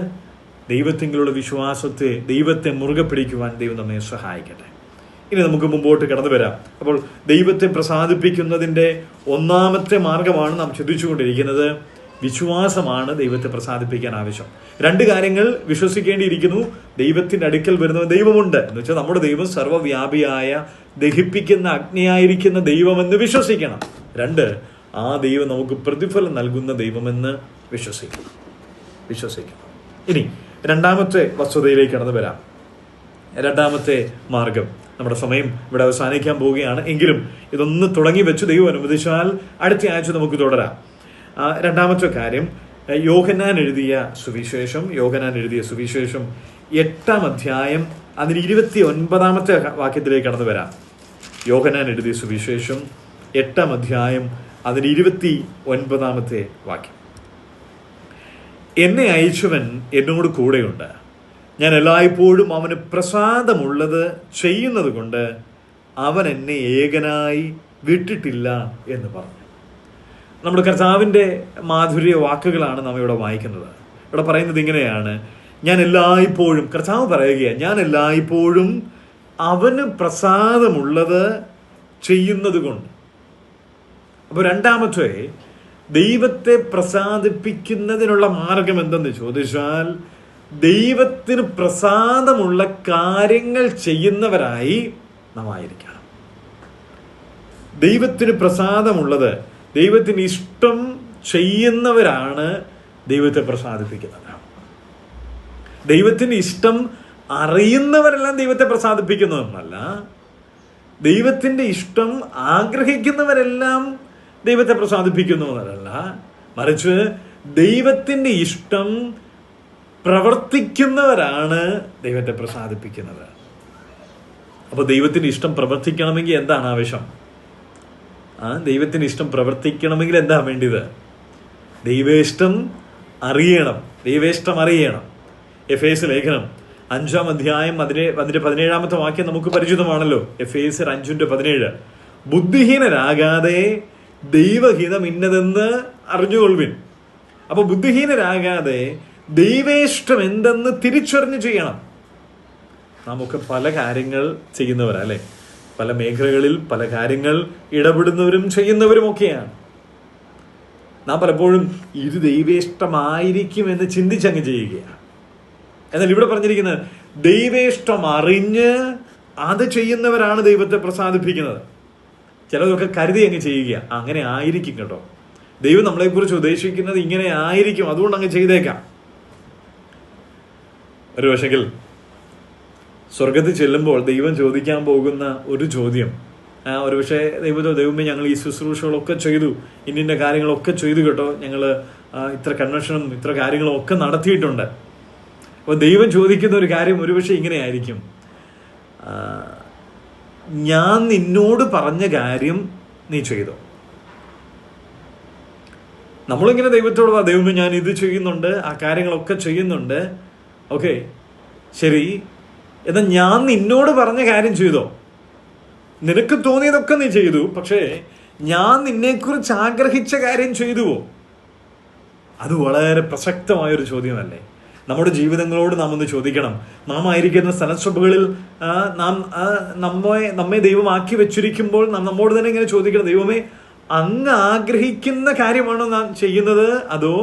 S1: ദൈവത്തിലുള്ള വിശ്വാസത്തെ, ദൈവത്തെ മുറുകെ പിടിക്കുവാൻ ദൈവം നമ്മെ സഹായിക്കട്ടെ. ഇനി നമുക്ക് മുമ്പോട്ട് കടന്നു വരാം. അപ്പോൾ ദൈവത്തെ പ്രസാദിപ്പിക്കുന്നതിൻ്റെ ഒന്നാമത്തെ മാർഗമാണ് നാം ചിന്തിച്ചുകൊണ്ടിരിക്കുന്നത്. വിശ്വാസമാണ് ദൈവത്തെ പ്രസാദിപ്പിക്കാൻ ആവശ്യം. 2 കാര്യങ്ങൾ വിശ്വസിക്കേണ്ടിയിരിക്കുന്നു. ദൈവത്തിൻ്റെ അടുക്കൽ വരുന്ന ദൈവമുണ്ട് എന്ന് വെച്ചാൽ നമ്മുടെ ദൈവം സർവ്വവ്യാപിയായ, ദഹിപ്പിക്കുന്ന അഗ്നിയായിരിക്കുന്ന ദൈവമെന്ന് വിശ്വസിക്കണം. 2, ആ ദൈവം നമുക്ക് പ്രതിഫലം നൽകുന്ന ദൈവമെന്ന് വിശ്വസിക്കണം. ഇനി രണ്ടാമത്തെ വസ്തുതയിലേക്ക് കടന്നു വരാം. രണ്ടാമത്തെ മാർഗം. നമ്മുടെ സമയം ഇവിടെ അവസാനിക്കാൻ പോവുകയാണ്. എങ്കിലും ഇതൊന്ന് തുടങ്ങി വെച്ച് ദൈവം അനുവദിച്ചാൽ അടുത്ത ആഴ്ച നമുക്ക് തുടരാം. രണ്ടാമത്തെ കാര്യം, യോഹന്നാൻ എഴുതിയ സുവിശേഷം 8-ാം അധ്യായം അതിന് 29-ാമത്തെ വാക്യത്തിലേക്ക് കടന്നു വരാം. യോഹന്നാൻ എഴുതിയ സുവിശേഷം 8-ാം അധ്യായം അതിന് 29-ാമത്തെ വാക്യം. എന്നെ അയച്ചവൻ എന്നോട് കൂടെയുണ്ട്. ഞാൻ എല്ലായ്പ്പോഴും അവന് പ്രസാദമുള്ളത് ചെയ്യുന്നത് കൊണ്ട് അവൻ എന്നെ ഏകനായി വിട്ടിട്ടില്ല എന്ന് പറഞ്ഞു. നമ്മുടെ കർത്താവിൻ്റെ മാധുര്യ വാക്കുകളാണ് നാം ഇവിടെ വായിക്കുന്നത്. ഇവിടെ പറയുന്നത് ഇങ്ങനെയാണ്, ഞാൻ എല്ലായ്പ്പോഴും, കർത്താവ് പറയുകയാണ്, ഞാൻ എല്ലായ്പ്പോഴും അവന് പ്രസാദമുള്ളത് ചെയ്യുന്നത് കൊണ്ട്. അപ്പോൾ രണ്ടാമത്തെ, ദൈവത്തെ പ്രസാദിപ്പിക്കുന്നതിനുള്ള മാർഗം എന്തെന്ന് ചോദിച്ചാൽ ദൈവത്തിന് പ്രസാദമുള്ള കാര്യങ്ങൾ ചെയ്യുന്നവരായി നാം ആയിരിക്കണം. ദൈവത്തിന് പ്രസാദമുള്ളത്, ദൈവത്തിന് ഇഷ്ടം ചെയ്യുന്നവരാണ് ദൈവത്തെ പ്രസാദിപ്പിക്കുന്നത്. ദൈവത്തിന് ഇഷ്ടം അറിയുന്നവരെല്ലാം ദൈവത്തെ പ്രസാദിപ്പിക്കുന്നതെന്നല്ല, ദൈവത്തിൻ്റെ ഇഷ്ടം ആഗ്രഹിക്കുന്നവരെല്ലാം ദൈവത്തെ പ്രസാദിപ്പിക്കുന്നവരല്ല, മറിച്ച് ദൈവത്തിൻ്റെ ഇഷ്ടം പ്രവർത്തിക്കുന്നവരാണ് ദൈവത്തെ പ്രസാദിപ്പിക്കുന്നത്. അപ്പോൾ ദൈവത്തിൻ്റെ ഇഷ്ടം പ്രവർത്തിക്കണമെങ്കിൽ എന്താണ് ആവശ്യം? ദൈവത്തിന് ഇഷ്ടം പ്രവർത്തിക്കണമെങ്കിൽ എന്താ വേണ്ടത്? ദൈവേഷ്ടം അറിയണം. എഫേസ് ലേഖനം 5-ാം അധ്യായം അതിന്റെ 17-ാമത്തെ വാക്യം നമുക്ക് പരിചിതമാണല്ലോ. എഫേസർ 5:17, ബുദ്ധിഹീനരാകാതെ ദൈവഹിതം ഇന്നതെന്ന് അറിഞ്ഞുകൊള്ളുവിൻ. അപ്പൊ ബുദ്ധിഹീനരാകാതെ ദൈവേഷ്ടം എന്തെന്ന് തിരിച്ചറിഞ്ഞ് ചെയ്യണം. നമുക്ക് പല കാര്യങ്ങൾ ചെയ്യുന്നവരാ അല്ലെ, പല മേഖലകളിൽ പല കാര്യങ്ങൾ ഇടപെടുന്നവരും ചെയ്യുന്നവരും ഒക്കെയാണ്. നാം പലപ്പോഴും ഇത് ദൈവേഷ്ടമായിരിക്കും എന്ന് ചിന്തിച്ചങ്ങ് ചെയ്യുകയാണ്. എന്നാൽ ഇവിടെ പറഞ്ഞിരിക്കുന്നത് ദൈവേഷ്ടം അറിഞ്ഞ് അത് ചെയ്യുന്നവരാണ് ദൈവത്തെ പ്രസാദിപ്പിക്കുന്നത്. ചിലതൊക്കെ കരുതി അങ്ങ് ചെയ്യുക, അങ്ങനെ ആയിരിക്കും കേട്ടോ, ദൈവം നമ്മളെക്കുറിച്ച് ഉദ്ദേശിക്കുന്നത് ഇങ്ങനെ ആയിരിക്കും, അതുകൊണ്ട് അങ്ങ് ചെയ്തേക്കാം. ഒരു പക്ഷെങ്കിൽ സ്വർഗത്തിൽ ചെല്ലുമ്പോൾ ദൈവം ചോദിക്കാൻ പോകുന്ന ഒരു ചോദ്യം, ഒരു പക്ഷേ ദൈവമേ ഞങ്ങൾ ഈ ശുശ്രൂഷകളൊക്കെ ചെയ്തു, ഇന്ന കാര്യങ്ങളൊക്കെ ചെയ്തു കേട്ടോ, ഞങ്ങൾ ഇത്ര കൺവെൻഷനും ഇത്ര കാര്യങ്ങളും ഒക്കെ നടത്തിയിട്ടുണ്ട്. അപ്പോൾ ദൈവം ചോദിക്കുന്ന ഒരു കാര്യം ഒരുപക്ഷെ ഇങ്ങനെ ആയിരിക്കും, ഞാൻ നിന്നോട് പറഞ്ഞ കാര്യം നീ ചെയ്തോ? നമ്മളിങ്ങനെ ദൈവത്തോട് ദൈവമേ ഞാൻ ഇത് ചെയ്യുന്നുണ്ട്, ആ കാര്യങ്ങളൊക്കെ ചെയ്യുന്നുണ്ട്, ഓക്കെ ശരി, എന്നാൽ ഞാൻ നിന്നോട് പറഞ്ഞ കാര്യം ചെയ്തോ? നിനക്ക് തോന്നിയതൊക്കെ നീ ചെയ്തു, പക്ഷേ ഞാൻ നിന്നെക്കുറിച്ച് ആഗ്രഹിച്ച കാര്യം ചെയ്തുവോ? അത് വളരെ പ്രസക്തമായൊരു ചോദ്യമല്ലേ? നമ്മുടെ ജീവിതങ്ങളോട് നാം ഒന്ന് ചോദിക്കണം. നാം ആയിരിക്കുന്ന സ്ഥലസഭകളിൽ നമ്മെ ദൈവം ആക്കി വെച്ചിരിക്കുമ്പോൾ നാം നമ്മോട് തന്നെ ഇങ്ങനെ ചോദിക്കണം, ദൈവമേ അങ്ങ് ആഗ്രഹിക്കുന്ന കാര്യമാണോ നാം ചെയ്യുന്നത്, അതോ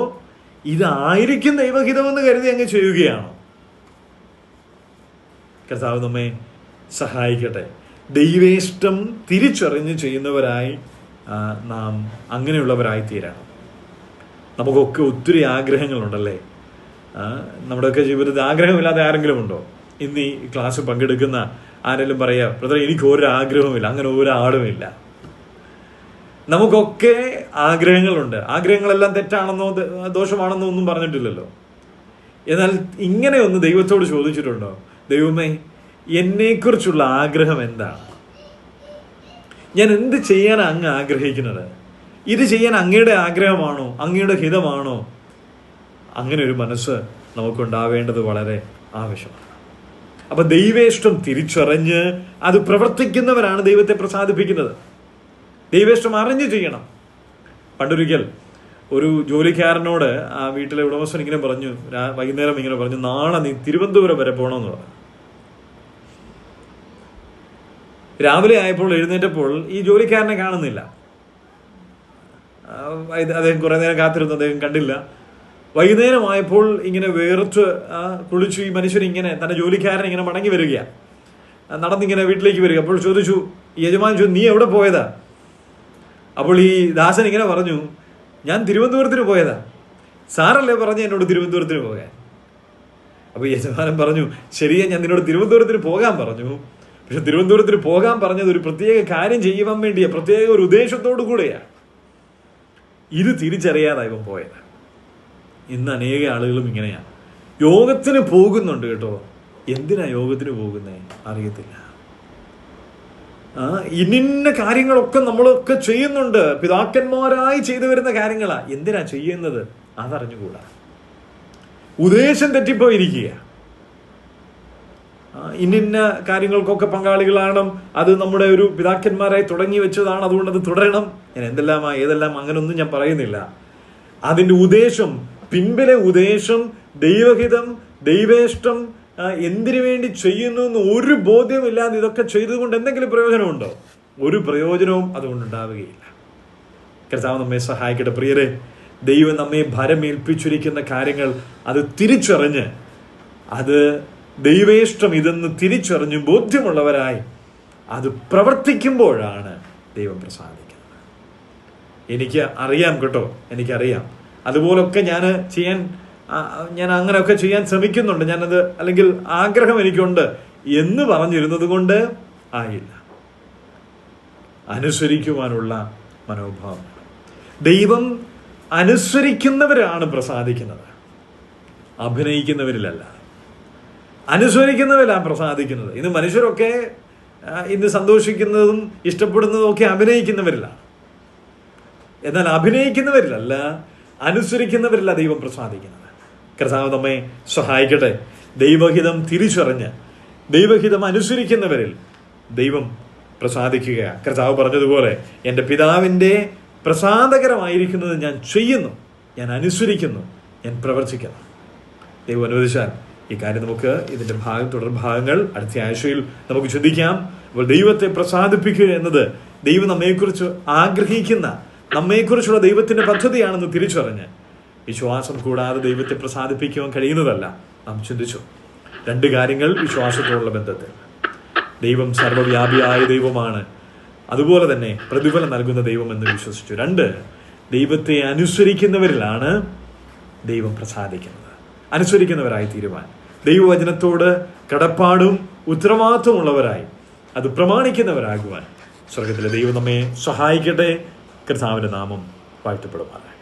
S1: ഇതായിരിക്കും ദൈവഹിതമെന്ന് കരുതി അങ്ങ് ചെയ്യുകയാണോ? കർത്താവ് നമ്മെ സഹായിക്കട്ടെ. ദൈവേഷ്ടം തിരിച്ചറിഞ്ഞ് ചെയ്യുന്നവരായി നാം അങ്ങനെയുള്ളവരായി തീരണം. നമുക്കൊക്കെ ഒത്തിരി ആഗ്രഹങ്ങളുണ്ടല്ലേ? നമ്മുടെയൊക്കെ ജീവിതത്തിൽ ആഗ്രഹമില്ലാതെ ആരെങ്കിലും ഉണ്ടോ? ഇന്ന് ഈ ക്ലാസ് പങ്കെടുക്കുന്ന ആരെങ്കിലും പറയാ, ബ്രദർ എനിക്ക് ഒരു ആഗ്രഹമില്ല. അങ്ങനെ ഒരാളുമില്ല. നമുക്കൊക്കെ ആഗ്രഹങ്ങളുണ്ട്. ആഗ്രഹങ്ങളെല്ലാം തെറ്റാണെന്നോ ദോഷമാണെന്നോ ഒന്നും പറഞ്ഞിട്ടില്ലല്ലോ. എന്നാൽ ഇങ്ങനെ ഒന്ന് ദൈവത്തോട് ചോദിച്ചിട്ടുണ്ടോ, ദൈവമേ എന്നെക്കുറിച്ചുള്ള ആഗ്രഹം എന്താണ്? ഞാൻ എന്ത് ചെയ്യാനാണ് അങ്ങ് ആഗ്രഹിക്കുന്നത്? ഇത് ചെയ്യാൻ അങ്ങയുടെ ആഗ്രഹമാണോ, അങ്ങയുടെ ഹിതമാണോ? അങ്ങനെ ഒരു മനസ്സ് നമുക്കുണ്ടാവേണ്ടത് വളരെ ആവശ്യമാണ്. അപ്പൊ ദൈവേഷ്ടം തിരിച്ചറിഞ്ഞ് അത് പ്രവർത്തിക്കുന്നവരാണ് ദൈവത്തെ പ്രസാദിപ്പിക്കുന്നത്. ദൈവേഷ്ടം അറിഞ്ഞ് ചെയ്യണം. പണ്ടൊരിക്കൽ ഒരു ജോലിക്കാരനോട് ആ വീട്ടിലെ ഉടമസ്ഥൻ ഇങ്ങനെ പറഞ്ഞു, വൈകുന്നേരം ഇങ്ങനെ പറഞ്ഞു, നാളെ നീ തിരുവനന്തപുരം വരെ പോകണമെന്ന് പറഞ്ഞു. രാവിലെ ആയപ്പോൾ എഴുന്നേറ്റപ്പോൾ ഈ ജോലിക്കാരനെ കാണുന്നില്ല. അദ്ദേഹം കുറെ നേരം കാത്തിരുന്നു, അദ്ദേഹം കണ്ടില്ല. വൈകുന്നേരമായപ്പോൾ ഇങ്ങനെ വേർത്ത് കുളിച്ചു ഈ മനുഷ്യൻ ഇങ്ങനെ തന്റെ ജോലിക്കാരൻ ഇങ്ങനെ മടങ്ങി വരികയാണ്, നടന്നിങ്ങനെ വീട്ടിലേക്ക് വരിക. അപ്പോൾ ചോദിച്ചു, യജമാനൻ ചോദിച്ചു, നീ എവിടെ പോയതാ? അപ്പോൾ ഈ ദാസൻ ഇങ്ങനെ പറഞ്ഞു, ഞാൻ തിരുവനന്തപുരത്തിന് പോയതാ. സാറല്ലേ പറഞ്ഞു എന്നോട് തിരുവനന്തപുരത്തിന് പോകാൻ. അപ്പൊ യജമാനൻ പറഞ്ഞു, ശരിയാ, ഞാൻ നിന്നോട് തിരുവനന്തപുരത്തിന് പോകാൻ പറഞ്ഞു. പക്ഷെ തിരുവനന്തപുരത്തിന് പോകാൻ പറഞ്ഞത് ഒരു പ്രത്യേക കാര്യം ചെയ്യുവാൻ വേണ്ടിയാ, പ്രത്യേക ഒരു ഉദ്ദേശത്തോടു കൂടെയാ. ഇത് തിരിച്ചറിയാതാ ഇവൻ പോയത്. ഇന്ന് അനേക ആളുകളും ഇങ്ങനെയാ, യോഗത്തിന് പോകുന്നുണ്ട് കേട്ടോ, എന്തിനാ യോഗത്തിന് പോകുന്നേ അറിയത്തില്ല. ഇന്ന കാര്യങ്ങളൊക്കെ നമ്മളൊക്കെ ചെയ്യുന്നുണ്ട്, പിതാക്കന്മാരായി ചെയ്തു വരുന്ന കാര്യങ്ങളാ, എന്തിനാ ചെയ്യുന്നത് അതറിഞ്ഞുകൂടാ. ഉദ്ദേശം തെറ്റിപ്പോയിരിക്കുക. ഇന്ന കാര്യങ്ങൾക്കൊക്കെ പങ്കാളികളാണ്, അത് നമ്മുടെ ഒരു പിതാക്കന്മാരായി തുടങ്ങി വെച്ചതാണ്, അതുകൊണ്ട് അത് തുടരണം. ഞാൻ ഏതെല്ലാം അങ്ങനൊന്നും ഞാൻ പറയുന്നില്ല. അതിന്റെ ഉദ്ദേശം, പിൻപിലെ ഉദ്ദേശം, ദൈവഹിതം, ദൈവേഷ്ടം എന്തിനു വേണ്ടി ചെയ്യുന്നു എന്ന് ഒരു ബോധ്യമില്ലാതെ ഇതൊക്കെ ചെയ്തുകൊണ്ട് എന്തെങ്കിലും പ്രയോജനമുണ്ടോ? ഒരു പ്രയോജനവും അതുകൊണ്ടുണ്ടാവുകയില്ല. കർത്താവ് നമ്മെ സഹായിക്കട്ടെ. പ്രിയരെ, ദൈവം നമ്മെ ഭരമേൽപ്പിച്ചിരിക്കുന്ന കാര്യങ്ങൾ അത് തിരിച്ചറിഞ്ഞ്, അത് ദൈവേഷ്ടം ഇതെന്ന് തിരിച്ചറിഞ്ഞ് ബോധ്യമുള്ളവരായി അത് പ്രവർത്തിക്കുമ്പോഴാണ് ദൈവം പ്രസാദിക്കുന്നത്. എനിക്ക് അറിയാം കേട്ടോ, എനിക്കറിയാം, അതുപോലൊക്കെ ഞാൻ അങ്ങനെയൊക്കെ ചെയ്യാൻ ശ്രമിക്കുന്നുണ്ട്, ഞാനത് അല്ലെങ്കിൽ ആഗ്രഹം എനിക്കുണ്ട് എന്ന് പറഞ്ഞിരുന്നത് കൊണ്ട് ആയില്ല. അനുസരിക്കുവാനുള്ള മനോഭാവം. ദൈവം അനുസരിക്കുന്നവരാണ് പ്രസാദിക്കുന്നത്, അഭിനയിക്കുന്നവരിലല്ല. അനുസരിക്കുന്നവരാണ് പ്രസാദിക്കുന്നത്. ഇന്ന് മനുഷ്യരൊക്കെ ഇന്ന് സന്തോഷിക്കുന്നതും ഇഷ്ടപ്പെടുന്നതും ഒക്കെ അഭിനയിക്കുന്നവരിലാണ്. എന്നാൽ അഭിനയിക്കുന്നവരിലല്ല, അനുസരിക്കുന്നവരില്ല ദൈവം പ്രസാദിക്കുന്നത്. കർത്താവ് നമ്മെ സഹായിക്കട്ടെ. ദൈവഹിതം തിരിച്ചറിഞ്ഞ് ദൈവഹിതം അനുസരിക്കുന്നവരിൽ ദൈവം പ്രസാദിക്കുക. കർത്താവ് പറഞ്ഞതുപോലെ, എൻ്റെ പിതാവിൻ്റെ പ്രസാദകരമായിരിക്കുന്നത് ഞാൻ ചെയ്യുന്നു, ഞാൻ അനുസരിക്കുന്നു, ഞാൻ പ്രവർത്തിക്കുന്നു. ദൈവം അനുവദിച്ചാൽ ഈ കാര്യം നമുക്ക് ഇതിന്റെ തുടർഭാഗങ്ങൾ അടുത്ത ആഴ്ചയിൽ നമുക്ക് ചിന്തിക്കാം. അപ്പോൾ ദൈവത്തെ പ്രസാദിപ്പിക്കുക എന്നത് ദൈവം നമ്മെക്കുറിച്ച് ആഗ്രഹിക്കുന്ന, നമ്മെക്കുറിച്ചുള്ള ദൈവത്തിന്റെ പദ്ധതിയാണെന്ന് തിരിച്ചറിഞ്ഞ് വിശ്വാസം കൂടാതെ ദൈവത്തെ പ്രസാദിപ്പിക്കുവാൻ കഴിയുന്നതല്ല. നാം ചിന്തിച്ചു രണ്ട് കാര്യങ്ങൾ വിശ്വാസത്തോടുള്ള ബന്ധത്തിൽ. ദൈവം സർവ്വവ്യാപിയായ ദൈവമാണ്, അതുപോലെ തന്നെ പ്രതിഫലം നൽകുന്ന ദൈവം എന്ന് വിശ്വസിച്ചു. രണ്ട്, ദൈവത്തെ അനുസരിക്കുന്നവരിലാണ് ദൈവം പ്രസാദിക്കുന്നത്. അനുസരിക്കുന്നവരായി തീരുവാൻ, ദൈവവചനത്തോട് കടപ്പാടും ഉത്തരവാദിത്വമുള്ളവരായി അത് പ്രമാണിക്കുന്നവരാകുവാൻ സ്വർഗത്തിലെ ദൈവം നമ്മെ സഹായിക്കട്ടെ. കർത്താവിന്റെ നാമം വാഴ്ത്തപ്പെടുമാറാകട്ടെ.